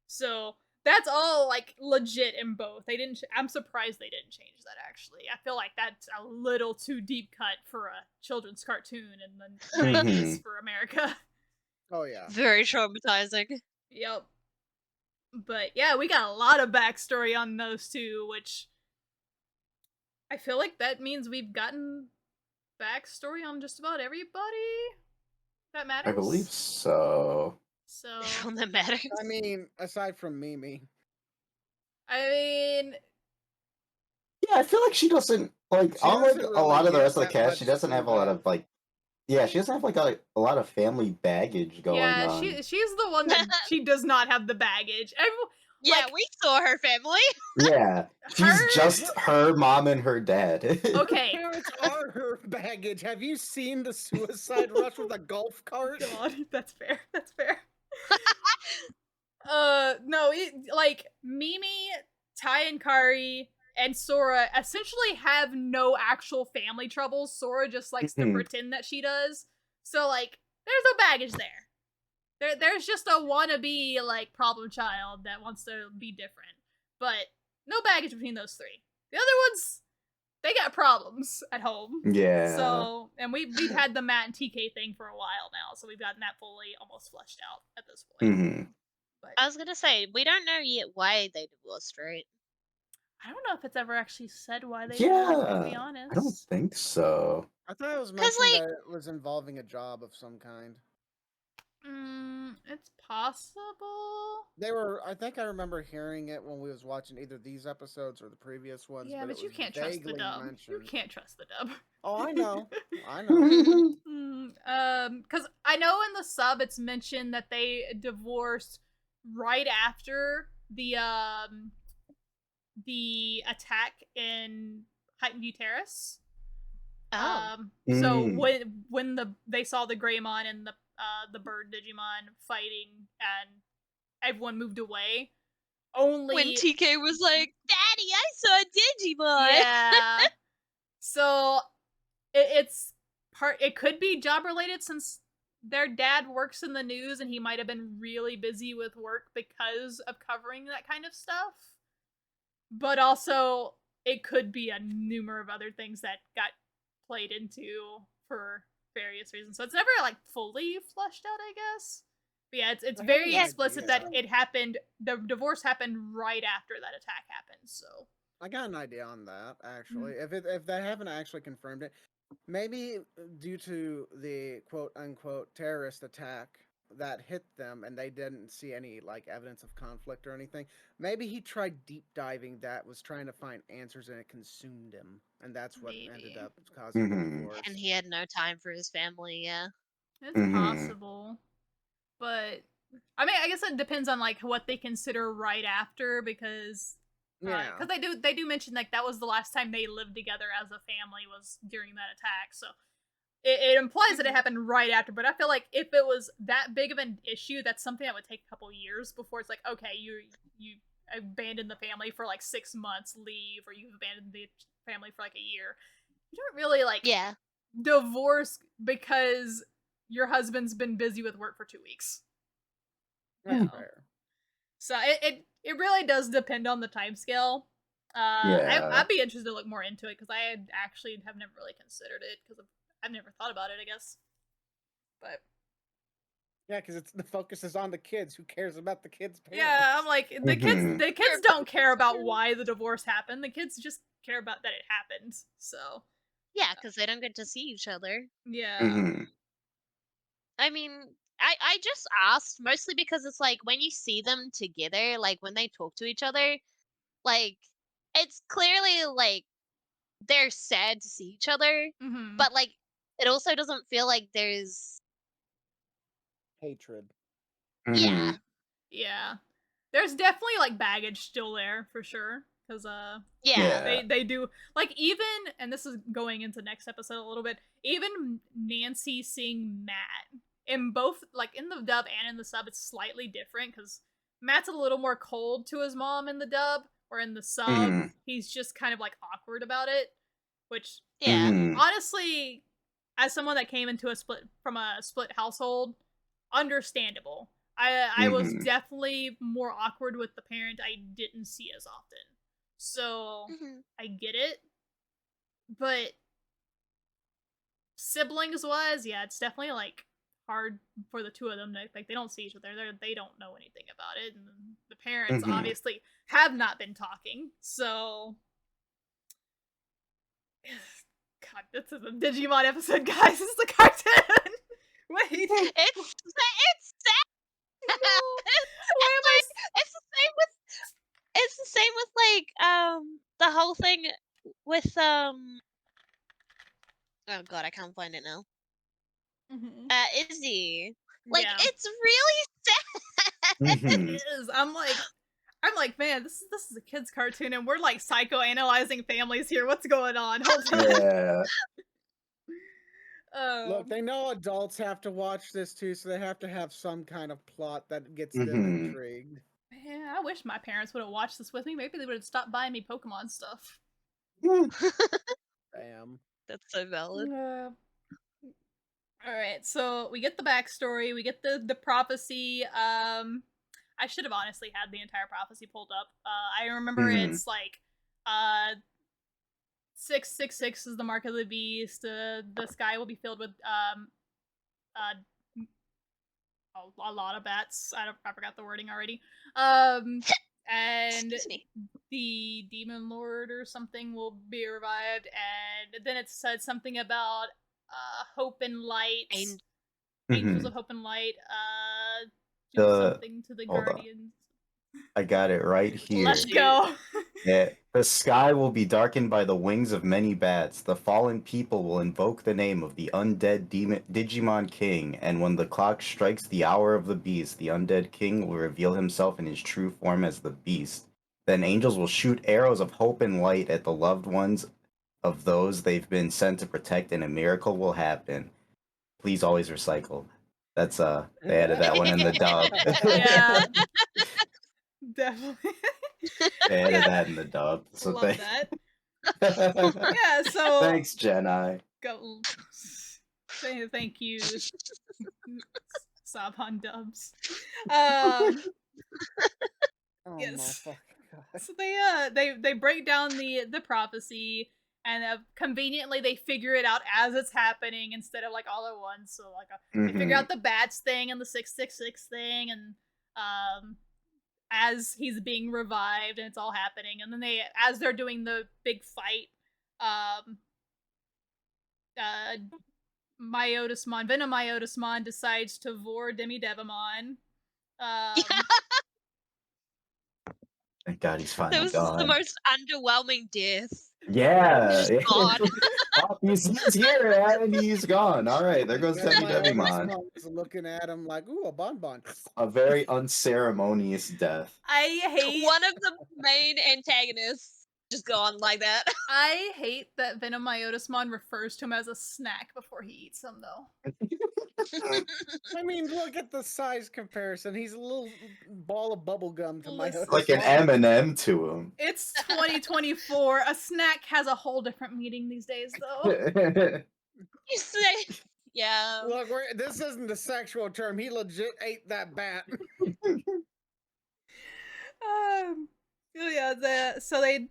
So that's all like legit in both. They didn't. I'm surprised they didn't change that. Actually, I feel like that's a little too deep cut for a children's cartoon in the 90s for America. Oh yeah. Very traumatizing. Yep. But yeah, we got a lot of backstory on those two, which I feel like that means we've gotten backstory on just about everybody that matters. I believe so. So that matters. I mean, aside from Mimi. I mean, yeah, I feel like she doesn't like she unlike doesn't a lot really of the get rest of the that cast. She much doesn't have a through lot that. of like. Yeah, she doesn't have like a lot of family baggage going on. yeah, she's the one that she does not have the baggage. Yeah, like, we saw her family. Yeah, she's just her mom and her dad. Okay. Her parents are her baggage. Have you seen the Suicide Rush with a golf cart? God, that's fair. That's fair. No, like Mimi, Ty and Kari, and Sora essentially have no actual family troubles. Sora just likes to pretend that she does. So like, there's no baggage there. There's just a wannabe like problem child that wants to be different, but no baggage between those three. The other ones, they got problems at home. Yeah. So, and we've had the Matt and TK thing for a while now, so we've gotten that fully almost fleshed out at this point. But I was gonna say, we don't know yet why they divorced, right? I don't know if it's ever actually said why they Yeah, did, to be honest. I don't think so. I thought it was mentioned that it was involving a job of some kind. It's possible. They were. I think I remember hearing it when we was watching either these episodes or the previous ones. Yeah, but you can't trust the dub. You can't trust the dub. Oh, I know. I know. Because I know in the sub it's mentioned that they divorced right after the attack in Heighton View Terrace. Oh. So Mm. when they saw the Greymon and the bird Digimon fighting and everyone moved away, When only TK was like, "Daddy, I saw a Digimon." yeah. So it's part. It could be job related since their dad works in the news and he might have been really busy with work because of covering that kind of stuff. But also, it could be a number of other things that got played into for various reasons. So it's never like fully fleshed out, I guess. But yeah, it's I have very an explicit that idea. it happened. The divorce happened right after that attack happened. So I got an idea on that actually. If they haven't actually confirmed it, maybe due to the quote unquote terrorist attack that hit them and they didn't see any like evidence of conflict or anything, maybe he tried deep diving that, was trying to find answers, and it consumed him, and that's what ended maybe up causing the Mhm. divorce. And he had no time for his family, yeah. it's Mhm. possible, but I mean, I guess it depends on like what they consider right after because Yeah. because they do mention like that was the last time they lived together as a family was during that attack. So it implies that it Mhm. happened right after, but I feel like if it was that big of an issue, that's something that would take a couple years before it's like, okay, you abandoned the family for like 6 months, leave, or you've abandoned the family for like a year. You don't really like Yeah. divorce because your husband's been busy with work for 2 weeks. That's So, fair. so it really does depend on the time scale. Yeah. I'd be interested to look more into it because I actually have never really considered it because I've never thought about it, I guess. But Yeah, because it's the focus is on the kids. Who cares about the kids' parents? yeah, I'm like Mhm. the kids don't care about why the divorce happened. The kids just care about that it happened. So Yeah, because they don't get to see each other. yeah. Mhm. I mean, I just asked mostly because it's like when you see them together, like when they talk to each other, like it's clearly like they're sad to see each other, Mm-hmm. but like it also doesn't feel like there's Hatred. yeah. Mhm. Yeah. There's definitely like baggage still there for sure. Cause Yeah. Yeah. they do like even and this is going into next episode a little bit, even Nancy seeing Matt in both like in the dub and in the sub, it's slightly different because Matt's a little more cold to his mom in the dub, or in the sub, Mhm. he's just kind of like awkward about it. Which Yeah. Mhm. honestly, as someone that came into a split household, understandable. I was Mhm. definitely more awkward with the parent I didn't see as often. So Hmm. I get it. But siblings wise, yeah, it's definitely like hard for the two of them to like they don't see each other. They don't know anything about it. And the parents Mhm. obviously have not been talking. So God, this is a Digimon episode, guys. This is a cartoon. Wait. It's sad. No. Why It's am I like it's the same with like the whole thing with oh god, I can't find it now. mm-hmm. Izzy. Like Yeah. it's really sad. It Mhm. is. I'm like, man, this is a kids cartoon and we're like psychoanalyzing families here. What's going on? Hold on. Yeah. Look, they know adults have to watch this too, so they have to have some kind of plot that gets them Mhm. intrigued. Man, I wish my parents would have watched this with me. Maybe they would have stopped buying me Pokemon stuff. Damn. That's so valid. All right, so we get the backstory, we get the prophecy. I should have honestly had the entire prophecy pulled up. I remember Mhm. it's like, uh, 666 is the mark of the beast. The sky will be filled with uh a lot of bats. I forgot the wording already. And Excuse me. the demon lord or something will be revived, and then it said something about hope and light, And angels Mhm. of hope and light. Do The something to the Hold on. guardians. I got it right Let's here. bless you. go. Yeah. The sky will be darkened by the wings of many bats. The fallen people will invoke the name of the undead Digimon King, and when the clock strikes the hour of the beast, the undead king will reveal himself in his true form as the beast. Then angels will shoot arrows of hope and light at the loved ones of those they've been sent to protect and a miracle will happen, please always recycle. That's they added that one in the dub. Yeah. Definitely. They added Yeah. that in the dub. So Love that. Yeah, so thanks, Jedi. go thank you, Sabon dubs. Oh Yes. my fucking god. So they break down the prophecy, and conveniently they figure it out as it's happening instead of like all at once. So like they figure out the bats thing and the 666 thing, and as he's being revived and it's all happening, and then as they're doing the big fight, Myotismon, Venom Myotismon decides to vor Demi Devamon. Thank God he's finally That was gone. the most underwhelming death. Yeah. He's gone. Oh, he's here and he's gone. All right, there goes Demi Devimon. Looking at him like, ooh, a bonbon. A very unceremonious death. I hate one of the main antagonists just gone like that. I hate that Venom Myotismon refers to him as a snack before he eats him, though. I mean, look at the size comparison. He's a little ball of bubble gum to my Listen. Like an M&M to him. It's 2024. A snack has a whole different meaning these days, though. You say, yeah. Look, this isn't a sexual term. He legit ate that bat. Yeah, so they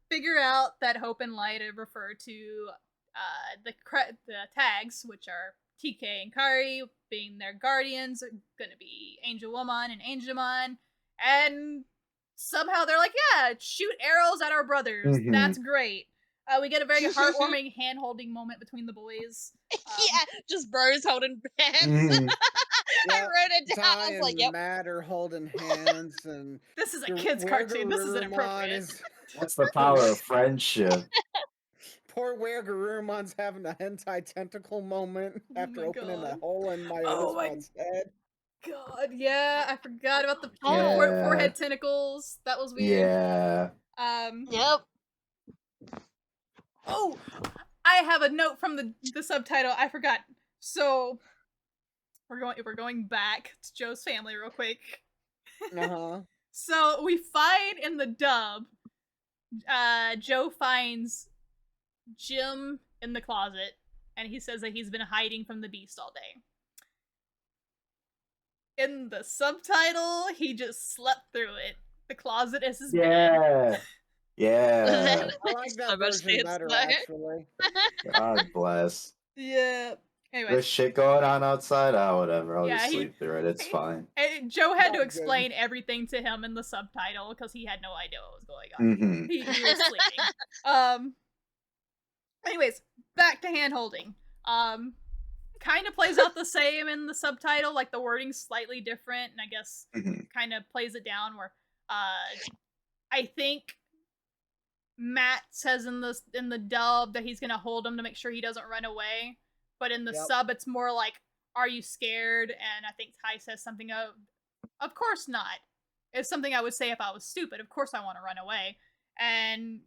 figure out that hope and light refer to the tags, which are TK and Kari being their guardians, gonna be Angel Woman and Angemon, and somehow they're like, yeah, shoot arrows at our brothers. That's great. We get a very heartwarming hand-holding moment between the boys. Yeah, just bros holding hands. I wrote it down. I was like, yep. Matt are holding hands, and this is a kid's cartoon. This is inappropriate. That's the power of friendship. Poor Weregarumon's having a hentai tentacle moment after opening a hole in Myotismon's head. God, yeah, I forgot about the forehead tentacles. That was weird. Yeah. Yep. Oh, I have a note from the subtitle. I forgot. So we're going back to Joe's family real quick. So we find in the dub, Joe finds Jim in the closet, and he says that he's been hiding from the beast all day. In the subtitle, he just slept through it. The closet is his bed. Yeah. I like that version better, actually. God bless. Yeah. Anyway, there's shit going on outside. Whatever. I'll just sleep through it. It's fine. Joe had to explain everything to him in the subtitle because he had no idea what was going on. He was sleeping. Anyways, back to hand holding. Kind of plays out the same in the subtitle, like the wording's slightly different, and I guess kind of plays it down where I think Matt says in the dub that he's gonna hold him to make sure he doesn't run away, but in the sub it's more like, are you scared? And I think Ty says something of course not. It's something I would say if I was stupid. Of course I want to run away. And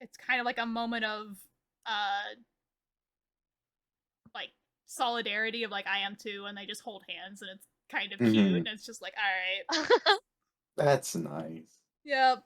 it's kind of like a moment of like solidarity of like, I am too, and they just hold hands, and it's kind of cute, and it's just like, all right. That's nice. Yep.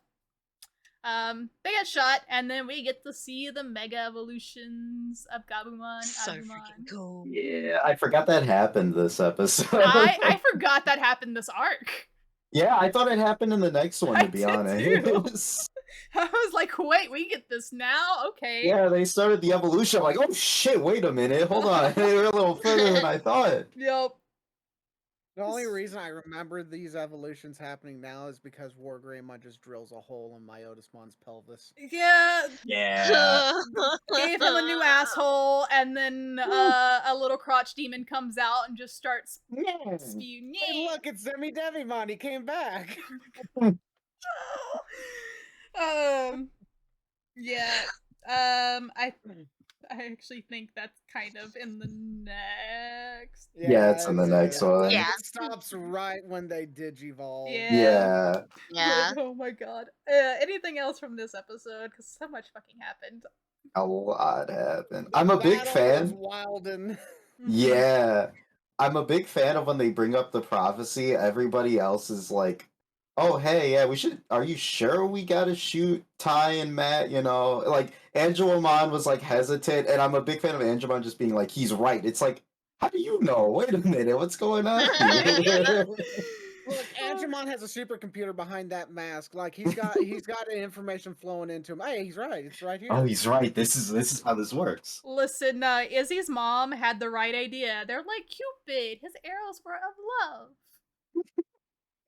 They get shot, and then we get to see the mega evolutions of Gabumon. So freaking cool. Yeah, I forgot that happened this episode. I forgot that happened this arc. Yeah, I thought it happened in the next one, to be honest. I was like, wait, we get this now? Okay. Yeah, they started the evolution. I'm like, oh shit, wait a minute, hold on. They were a little further than I thought. Yep. The only reason I remember these evolutions happening now is because Wargreymon just drills a hole in Myotismon's pelvis. Yeah. Yeah. Gave him a new asshole, and then a little crotch demon comes out and just starts spewing. Hey, look, it's Demi Devimon. He came back. Yeah. I I actually think that's kind of in the next. Yeah, it's in the next one. Yeah. It stops right when they digivolve. Yeah. Yeah, But, oh my god. Anything else from this episode? Because so much fucking happened. a lot happened. The I'm a big battle fan. was wild and Yeah. I'm a big fan of when they bring up the prophecy, everybody else is like, oh, hey, yeah, we should. Are you sure we gotta shoot Ty and Matt? You know, like, Angelomon was like hesitant, and I'm a big fan of Angelomon just being like, he's right. It's like, how do you know? Wait a minute, what's going on here? look, Angemon has a supercomputer behind that mask. Like he's got information flowing into him. Hey, he's right. It's right here. Oh, he's right. This is how this works. Listen, Izzy's mom had the right idea. They're like Cupid. His arrows were of love.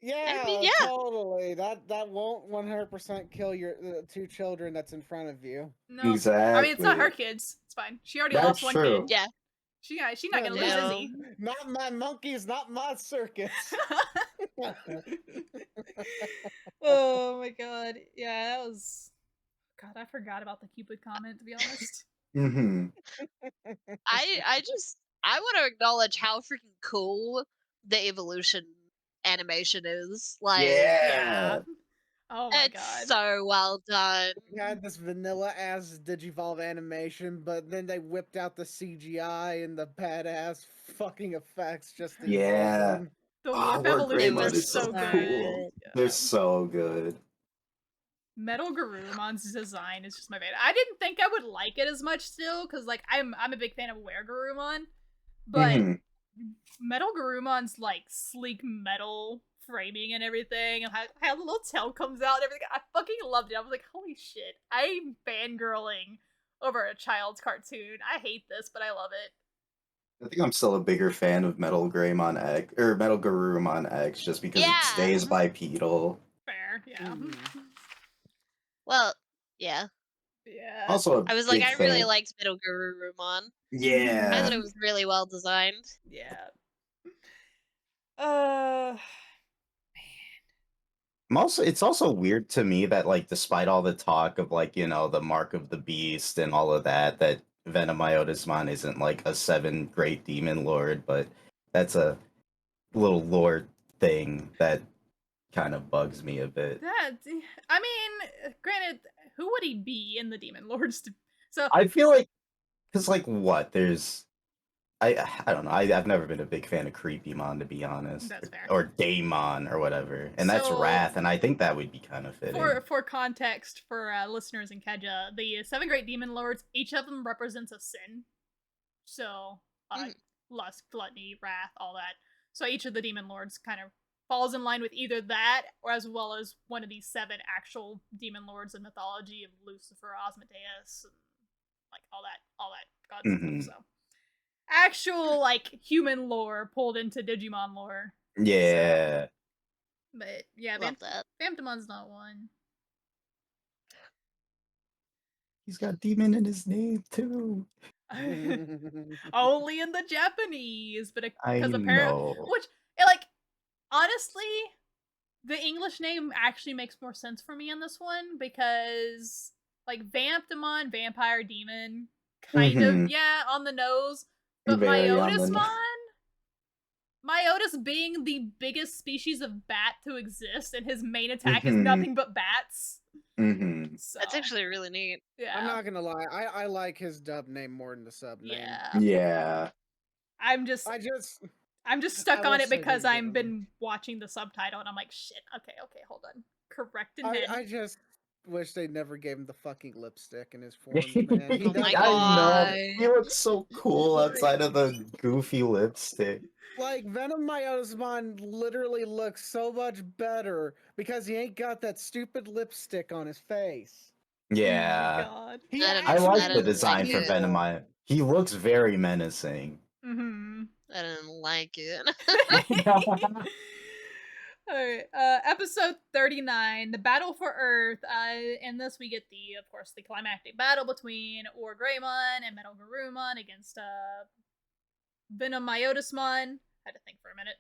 Yeah, I mean, yeah. totally. That won't 100% kill your two children that's in front of you. No, Exactly. I mean it's not her kids. It's fine. She already That's lost one true. kid. Yeah. She's not gonna lose No. Izzy. Not my monkeys, not my circus. Oh my god. Yeah, that was. God, I forgot about the Cupid comment, to be honest. Mm-hmm. I want to acknowledge how freaking cool the evolution animation is. Like, Yeah. Oh my it's god. so well done. We had this vanilla ass Digivolve animation, but then they whipped out the CGI and the badass fucking effects just to Yeah. evolve them. The Oh, warp War evolutions Greymon are is so so good. cool. They're so good. Metal Garumon's design is just my favorite. I didn't think I would like it as much still, because like I'm a big fan of Were Garurumon, but Mhm. Metal Garumon's like sleek metal framing and everything, and how the little tail comes out and everything. I fucking loved it. I was like, holy shit, I'm fangirling over a child's cartoon. I hate this, but I love it. I think I'm still a bigger fan of Metal Greymon X or Metal Garurumon X just because Yeah. it stays bipedal. Fair, yeah. Mhm. Well, yeah. Yeah. Also, I was like, big I really fan. liked Middle Garurumon. I Yeah. thought it was really well designed. Yeah. It's also weird to me that like despite all the talk of like, you know, the mark of the beast and all of that, that Venom Myotismon isn't like a 7 great demon lord, but that's a little lore thing that kind of bugs me a bit. That, I mean, granted, who would he be in the Demon Lords? So I feel like because like what there's I don't know. I've never been a big fan of Creepymon to be honest. That's fair. Or Daemon or whatever. And that's So- Wrath, and I think that would be kind of fitting. for context for listeners in Keja, the 7 great demon lords, each of them represents a sin. So lust, gluttony, wrath, all that. So each of the demon lords kind of falls in line with either that, or as well as one of these 7 actual demon lords in mythology of Lucifer, Osmodeus, and like all that god Mhm. stuff. So actual like human lore pulled into Digimon lore. Yeah. But yeah, Love that. Vamptamon's not one. He's got demon in his name too. Only in the Japanese, but I because apparently, know. which like honestly, the English name actually makes more sense for me in this one because like Vamptamon, vampire demon, kind of Mhm. on the nose, but Very on the Myotis being the biggest species of bat to exist, and his main attack is Mhm. nothing but bats. Mhm. So, That's actually really neat. yeah. I'm not gonna lie, I like his dub name more than the sub name. Yeah. Yeah. I'm just stuck I on wish it they because didn't I've give been watching the subtitle and I'm like, shit, okay, hold on. Corrected head. I just wish they never gave him the fucking lipstick in his forms, man. He Oh my does- I know. God. He looks so cool outside of the goofy lipstick. Like Venom Myotismon literally looks so much better because he ain't got that stupid lipstick on his face. Oh my Yeah. god. He I don't- I actually like I the don't looks design like for it. Venom. He looks very menacing. Mm-hmm. I didn't like it. Alright, episode 39, the battle for Earth. In this we get of course, the climactic battle between Or Greymon and Metal Garurumon against Venom Myotismon. Had to think for a minute.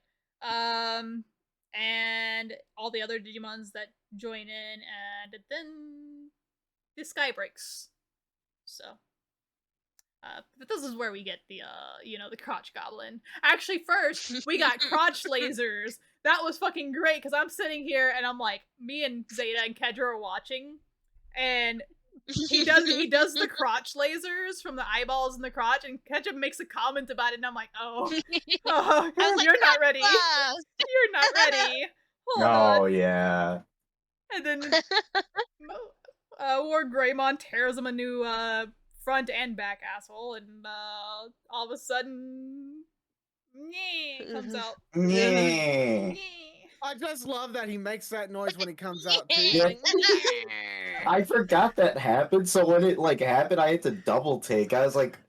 And all the other Digimons that join in, and then the sky breaks. So, But this is where we get the the crotch goblin. Actually, first we got crotch lasers. That was fucking great because I'm sitting here and I'm like, me and Zeta and Keja are watching, and he does the crotch lasers from the eyeballs in the crotch, and Keja makes a comment about it, and I'm like, oh, you're not ready. You're not ready. Hold on. Oh yeah. And then Ward Greymon tears him a new front and back asshole, and all of a sudden, comes out. Yeah. I just love that he makes that noise when he comes out too. Yeah. Like, I forgot that happened, so when it like happened, I had to double take. I was like,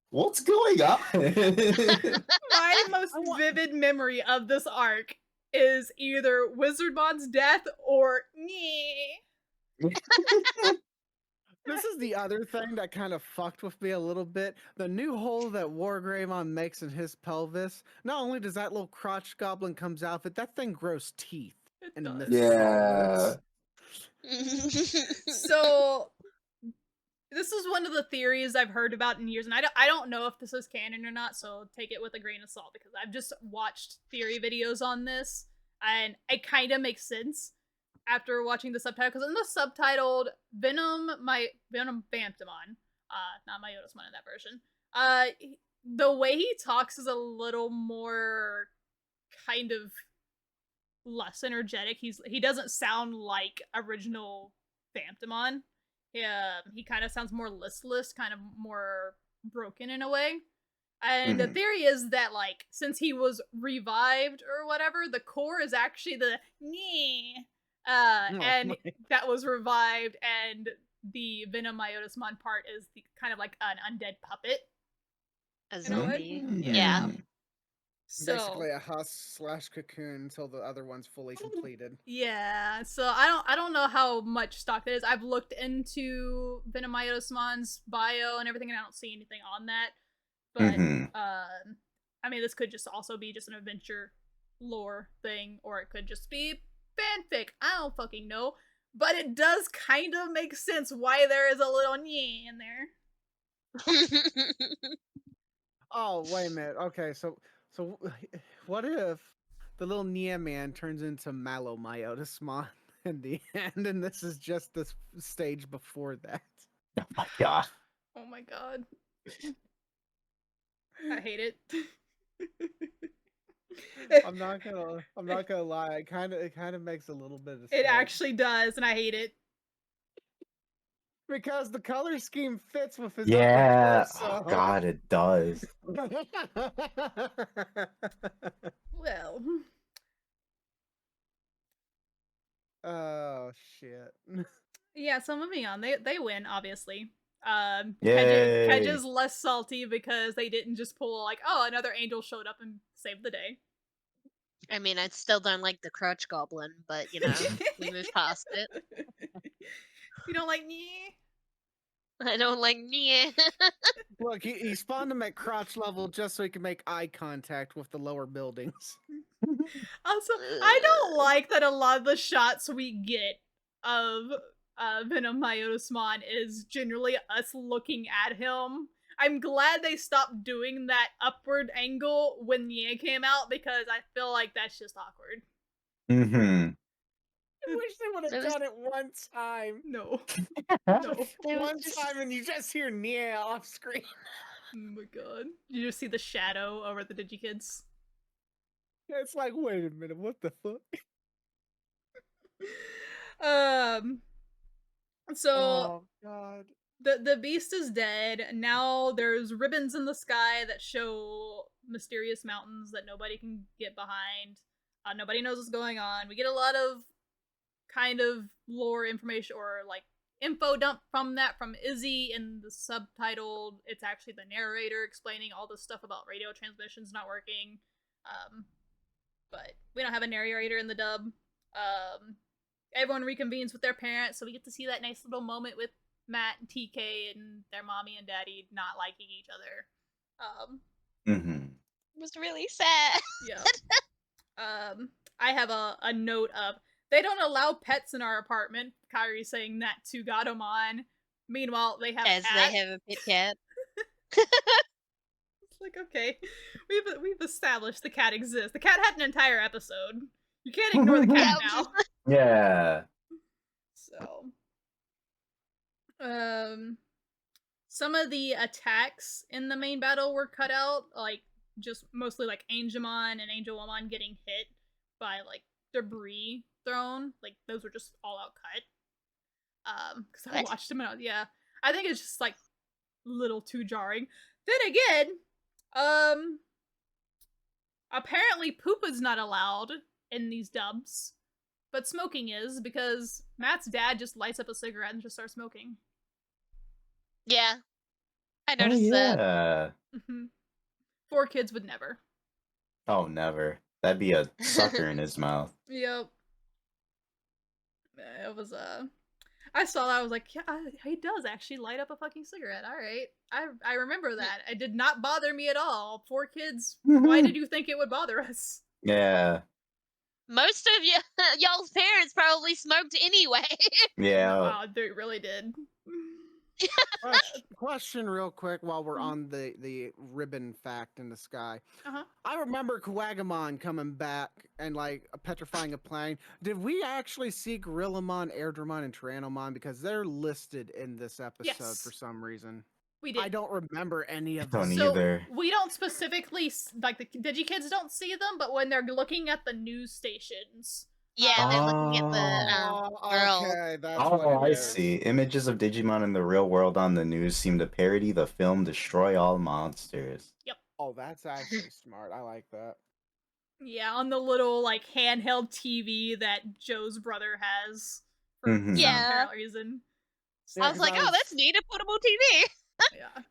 "What's going on?" My most vivid memory of this arc is either Wizardmon's death or this is the other thing that kind of fucked with me a little bit. The new hole that Wargreymon makes in his pelvis. Not only does that little crotch goblin comes out, but that thing grows teeth. It And does. Yeah. So this is one of the theories I've heard about in years, and I don't know if this is canon or not, so take it with a grain of salt, because I've just watched theory videos on this, and it kind of makes sense after watching the subtitle, because in the subtitled Venom Phantomon, not Myotismon in that version, the way he talks is a little more kind of less energetic. He doesn't sound like original Phantomon. He kind of sounds more listless, kind of more broken in a way. And the theory is that, like, since he was revived or whatever, the core is actually the and that was revived, and the Venom Myotismon part is the kind of like an undead puppet. A zombie. Yeah. Yeah. So, basically a husk/cocoon until the other one's fully completed. Yeah, so I don't know how much stock that is. I've looked into Venom Myotismon's bio and everything, and I don't see anything on that. But I mean, this could just also be just an adventure lore thing, or it could just be fanfic. I don't fucking know. But it does kind of make sense why there is a little in there. Oh, wait a minute. Okay, so what if the little Nia man turns into Myotismon in the end, and this is just the stage before that? Oh my god. Oh my god. I hate it. I'm not gonna lie. It kind of makes a little bit of sense. It actually does, and I hate it. Because the color scheme fits with his Yeah. upper torso. Oh god, it does. Well. Oh shit. Yeah, so moving on. They win, obviously. Yay. Keja's less salty because they didn't just pull like, oh, another angel showed up and saved the day. I mean, I still don't like the crotch goblin, but you know, we move past it. You don't like me? I don't like Nia. Look, he spawned him at crotch level just so he can make eye contact with the lower buildings. Also, I don't like that a lot of the shots we get of Venom Myotismon is generally us looking at him. I'm glad they stopped doing that upward angle when Nia came out, because I feel like that's just awkward. I wish they would have done it one time. No. One time and you just hear Nia off screen. Oh my god. You just see the shadow over the DigiKids. It's like, wait a minute, what the fuck? So oh god. The beast is dead. Now there's ribbons in the sky that show mysterious mountains that nobody can get behind. Nobody knows what's going on. We get a lot of kind of lore information, or like info dump from Izzy in the subtitled. It's actually the narrator explaining all this stuff about radio transmissions not working. But we don't have a narrator in the dub. Everyone reconvenes with their parents, so we get to see that nice little moment with Matt and TK and their mommy and daddy not liking each other. It was really sad. Yeah. I have a note of, they don't allow pets in our apartment. Kairi saying that to Gatomon. Meanwhile, they have As a cat. they have a pet cat. It's like, okay, we've established the cat exists. The cat had an entire episode. You can't ignore the cat Yeah. now. Yeah. So, some of the attacks in the main battle were cut out, like just mostly like Angemon and Angelomon getting hit by like debris thrown. Like those were just all out cut. Because I What? watched them out. Yeah, I think it's just like a little too jarring. Then again, apparently poop is not allowed in these dubs, but smoking is, because Matt's dad just lights up a cigarette and just starts smoking. Yeah. I Oh noticed that. yeah. 4 kids would never. Oh, never. That'd be a sucker in his mouth. Yep. It was I saw that, I was like, yeah, he does actually light up a fucking cigarette. All right, I remember that. It did not bother me at all. 4 kids. Why did you think it would bother us? Yeah. Most of y'all's parents probably smoked anyway. Yeah. Wow, they really did. Question real quick while we're on the ribbon fact in the sky. Uh-huh. I remember Kuwagamon coming back and like petrifying a plane. Did we actually see Gorillamon, Airdramon, and Tyrannomon, because they're listed in this episode Yes. for some reason? We did. I don't remember any of Don't them. So either. we don't specifically like the DigiKids don't see them, but when they're looking at the news stations. Yeah, they're looking at the world. Okay, that's Oh, what I it is. see. Images of Digimon in the real world on the news seem to parody the film Destroy All Monsters. Oh, that's actually smart. I like that. Yeah, on the little like handheld TV that Joe's brother has for some Yeah. apparent reason. Yeah, I was 'cause like, oh, that's neat, a portable TV. Yeah.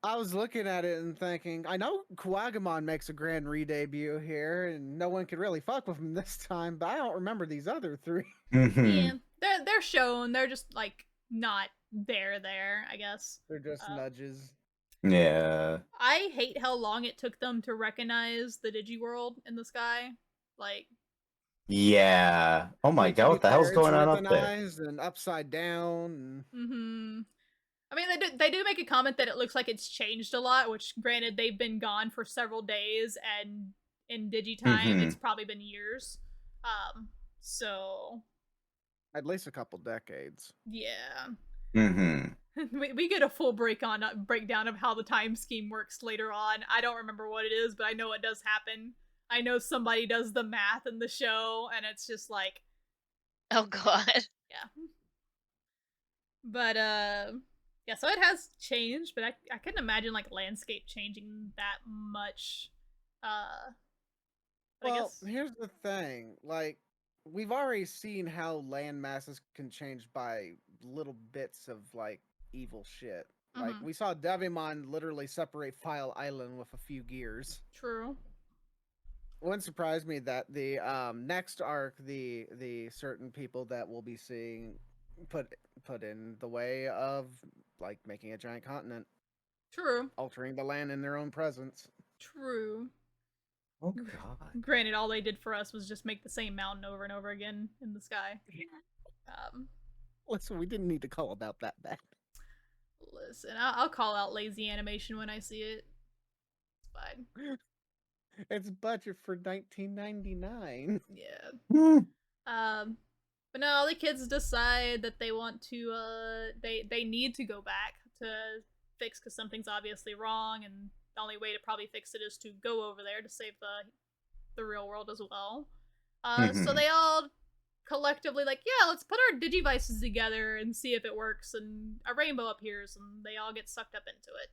I was looking at it and thinking, I know Kuwagamon makes a grand re-debut here, and no one could really fuck with him this time, but I don't remember these other 3. Yeah. They're shown. They're just like not there, I guess. They're just nudges. Yeah. I hate how long it took them to recognize the Digiworld in the sky. Like, Yeah. Oh my god, what the hell's going on up there? And upside down. I mean, they do make a comment that it looks like it's changed a lot, which granted they've been gone for several days, and in Digitime it's probably been years. So At least a couple decades. yeah. Mm-hmm. We get a full breakdown of how the time scheme works later on. I don't remember what it is, but I know it does happen. I know somebody does the math in the show, and it's just like, oh god. Yeah. But yeah, so it has changed, but I couldn't imagine like landscape changing that much. But I Well, guess here's the thing. Like, we've already seen how land masses can change by little bits of like evil shit. Like, we saw Devimon literally separate File Island with a few gears. True. It wouldn't surprise me that the next arc, the certain people that we'll be seeing put in the way of like making a giant continent. True. Altering the land in their own presence. True. Oh god. Granted, all they did for us was just make the same mountain over and over again in the sky. Listen, we didn't need to call about that bad. Listen, I'll call out lazy animation when I see it. It's fine. It's budget for 1999. Yeah. But no, the kids decide that they want to they need to go back to fix, because something's obviously wrong, and the only way to probably fix it is to go over there to save the real world as well. So they all collectively like, yeah, let's put our digivices together and see if it works, and a rainbow appears and they all get sucked up into it.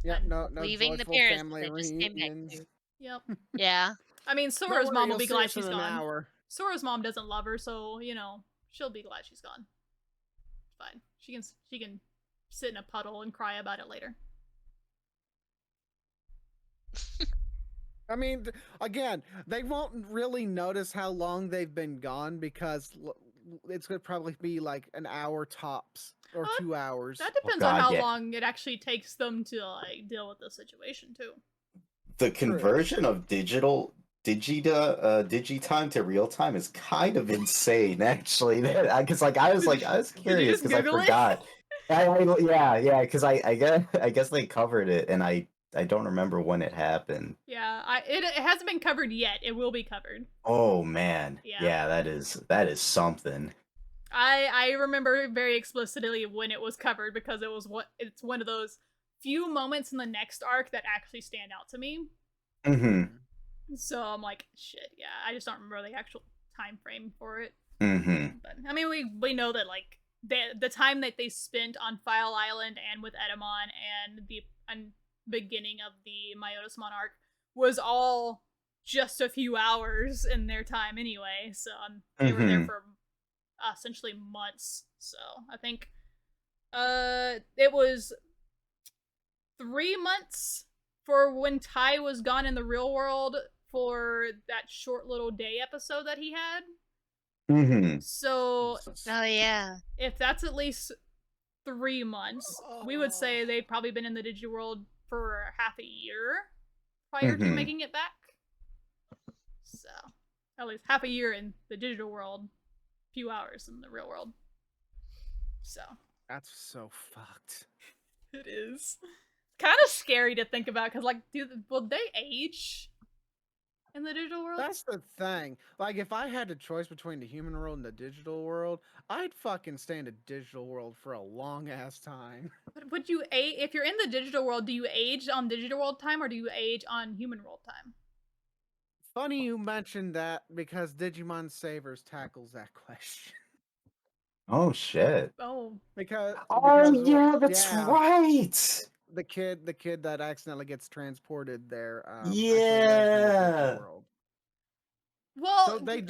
Yeah, no leaving the joyful parents family that just came back reunions. to. Yep. Yeah. I mean, Don't Sora's worry, mom will you'll be see glad us in she's an gone. hour. Sora's mom doesn't love her, so you know she'll be glad she's gone. It's fine. She can sit in a puddle and cry about it later. I mean, again, they won't really notice how long they've been gone, because it's going to probably be like an hour tops or 2 hours. That depends on how long it actually takes them to like deal with the situation too. The conversion of digitime to real time is kind of insane, actually. Because I was curious because I forgot. Yeah, because I guess they covered it, and I don't remember when it happened. Yeah, it hasn't been covered yet. It will be covered. Oh man, Yeah. yeah, that is something. I remember very explicitly when it was covered because it's one of those few moments in the next arc that actually stand out to me. Mm-hmm. So I'm like, shit, yeah. I just don't remember the actual time frame for it. Mm-hmm. But I mean, we know that like the time that they spent on File Island and with Edamon and the beginning of the Myotismon arc was all just a few hours in their time anyway. So they were there for essentially months. So I think it was 3 months for when Ty was gone in the real world for that short little day episode that he had. Mm-hmm. So Oh yeah. if that's at least 3 months, we would say they've probably been in the digital world for half a year prior to making it back. So at least half a year in the digital world, few hours in the real world. So That's so fucked. it is kind of scary to think about because, like, will they age in the digital world? That's the thing. Like, if I had a choice between the human world and the digital world, I'd fucking stay in the digital world for a long ass time. But would you age if you're in the digital world? Do you age on digital world time or do you age on human world time? Funny you mentioned that because Digimon Savers tackles that question. Oh shit. Oh, because Yeah, that's yeah, right. the kid that accidentally gets transported there actually lives in the digital Yeah. world. well, So they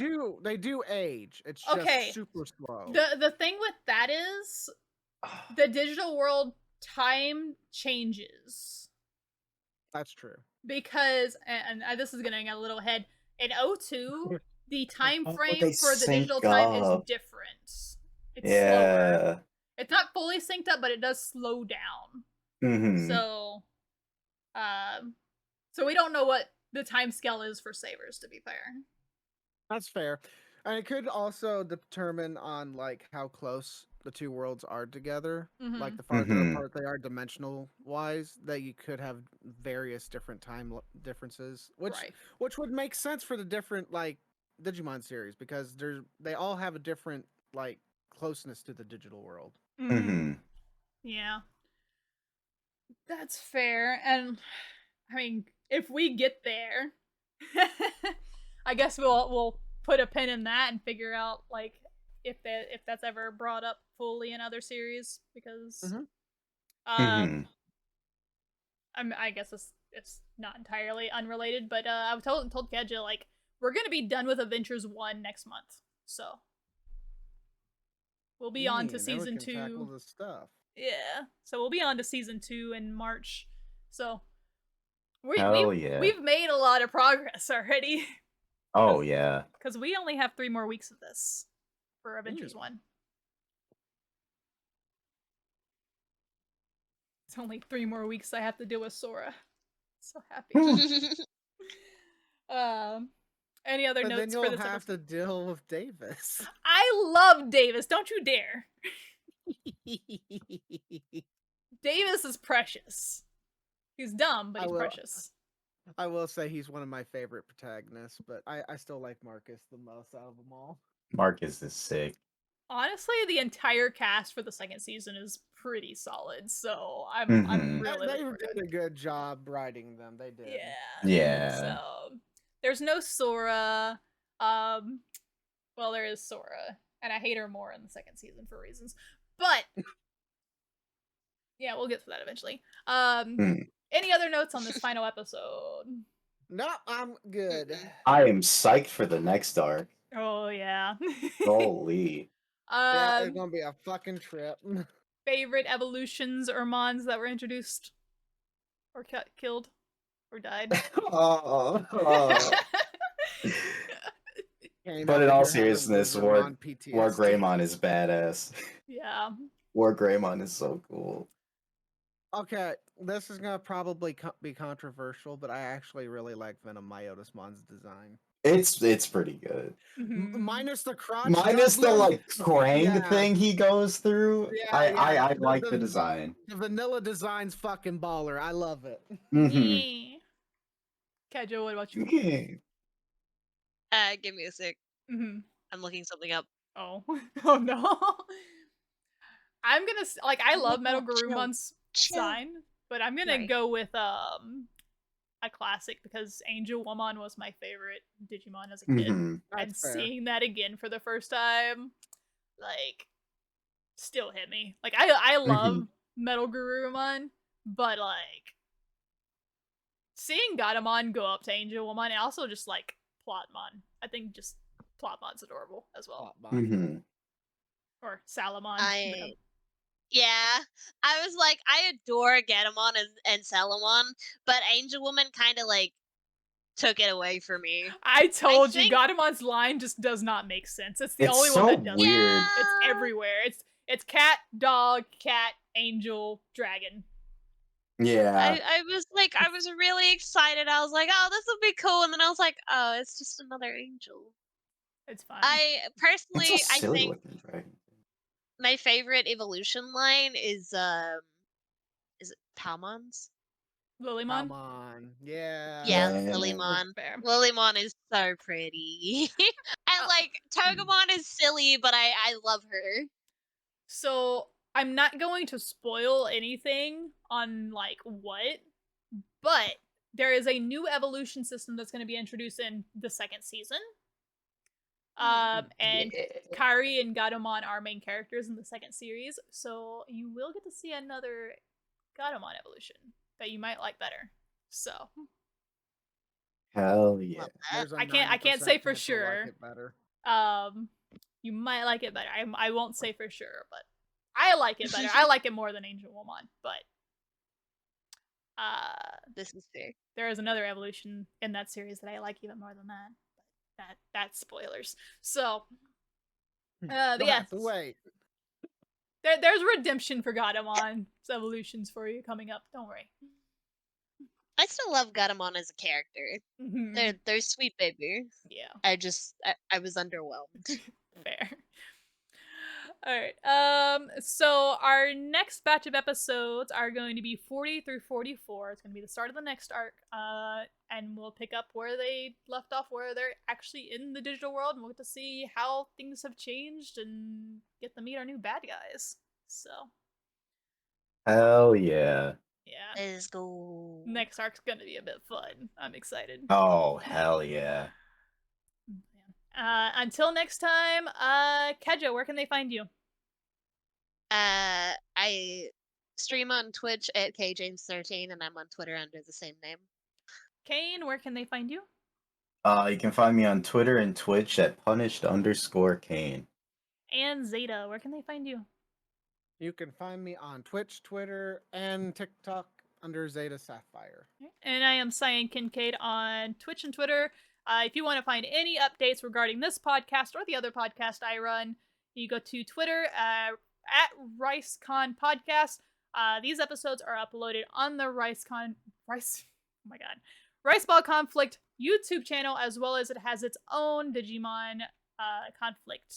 do age. It's just okay. super slow. The thing with that is the digital world time changes That's true. because and this is getting a little ahead. In O2, the time Oh, frame they for the sync digital time is up. different. It's slower. Yeah. It's not fully synced up, but it does slow down. Mm-hmm. So, so we don't know what the time scale is for Savers. To be fair, That's fair. And it could also determine on like how close the two worlds are together. Like the farther Mm-hmm. apart they are dimensional wise, that you could have various different time differences, right? which would make sense for the different like Digimon series because they all have a different like closeness to the digital world. Mm-hmm. Yeah, that's fair. And I mean, if we get there, I guess we'll put a pin in that and figure out like if that's ever brought up fully in other series because Mm-hmm. Mm-hmm. I guess it's not entirely unrelated, but I told Keja like we're gonna be done with Adventures 1 next month, so we'll be on to Then we season can tackle 2. this stuff. Yeah, so we'll be on to season 2 in March. So Hell yeah. we've made a lot of progress already. Oh yeah. Because we only have 3 more weeks of this for Adventures 1. It's only 3 more weeks I have to deal with Sora. So happy. Any other But then notes for you'll this have episode? to deal with Davis. I love Davis. Don't you dare. Davis is precious. He's dumb, but he's precious. I will say he's one of my favorite protagonists, but I still like Marcus the most out of them all. Marcus is sick. Honestly, the entire cast for the second season is pretty solid, so I'm really They looking did a good job writing them. They did. Yeah. Yeah. So there's no Sora. Well, there is Sora, and I hate her more in the second season for reasons. But yeah, we'll get to that eventually. Any other notes on this final episode? No, I'm good. I am psyched for the next arc. Oh yeah. Holy. Yeah, it's gonna be a fucking trip. Favorite evolutions or mons that were introduced, or killed, or died. But in all seriousness, War Greymon is badass. Yeah. War Greymon is so cool. Okay, this is gonna probably be controversial, but I actually really like Venom Myotismon's design. It's pretty good. Minus the crotch. Minus the goblin. like Krang Yeah. thing he goes through. Yeah, I The- like the- the design. The vanilla design's fucking baller. I love it. Mm-hmm. Yeah. Keja, what about you? Okay. Give me a sec. Mm-hmm. I'm looking something up. Oh. Oh no. I'm gonna like I Oh my love Metal God, chill. Garumon's sign, but I'm gonna Right. go with a classic because Angel Woman was my favorite Digimon as a kid. Mm-hmm. And That's fair. seeing that again for the first time, like, still hit me. Like I love Metal Garurumon, but like seeing Gatomon go up to Angel Woman and also just like Plotmon. I think just Plotmon's adorable as well. Mm-hmm. Or Salamon. Yeah, I was like, I adore Gatomon and Salamon, but Angel Woman kind of like took it away from me. I told you, think- Gatomon's line just does not make sense. It's the It's only so one that doesn't. weird. It's Yeah. everywhere. It's cat, dog, cat, angel, dragon. Yeah. I was really excited. I was like, oh, this will be cool, and then I was like, oh, it's just another angel. It's fine. I It's personally, a I silly think looking dragon. my favorite evolution line is it Palmon's? Lilymon? Come on. Yeah. Yeah, Yeah. Lilymon. Fair. Lilymon is so pretty. And like Togemon is silly, but I love her. So I'm not going to spoil anything on like what, but there is a new evolution system that's going to be introduced in the second season. And Yeah. Kairi and Gatomon are main characters in the second series, so you will get to see another Gatomon evolution that you might like better. So Hell yeah. Love that. There's a I can't 90% say for chance I'll sure. Like it better. You might like it better. I won't say for sure, but I like it better. I like it more than Angel Woman, but This is fair. there is another evolution in that series that I like even more than that. But that's spoilers. So You'll yeah, have to wait. there's redemption for Gatomon's evolutions for you coming up. Don't worry. I still love Gatomon as a character. Mhm. They're sweet baby. Yeah, I was underwhelmed. fair. All right. So our next batch of episodes are going to be 40 through 44. It's going to be the start of the next arc. And we'll pick up where they left off, where they're actually in the digital world, and we'll get to see how things have changed and get to meet our new bad guys. So, Hell yeah. yeah. Let's go. Next arc's going to be a bit fun. I'm excited. Oh, hell yeah. Until next time, Keja, where can they find you? I stream on Twitch at KJames13, and I'm on Twitter under the same name. Kain, where can they find you? You can find me on Twitter and Twitch at punished_Kain. And Zeta, where can they find you? You can find me on Twitch, Twitter, and TikTok under Zeta Sapphire. And I am Cyan Kincaid on Twitch and Twitter. If you want to find any updates regarding this podcast or the other podcast I run, you go to Twitter at RiceCon Podcast. These episodes are uploaded on the Riceball Conflict YouTube channel, as well as it has its own Digimon Conflict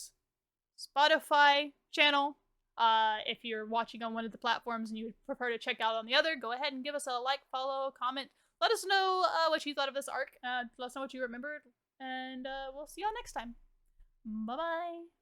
Spotify channel. If you're watching on one of the platforms and you would prefer to check out on the other, go ahead and give us a like, follow, comment. Let us know what you thought of this arc. Let us know what you remembered. And we'll see y'all next time. Bye-bye.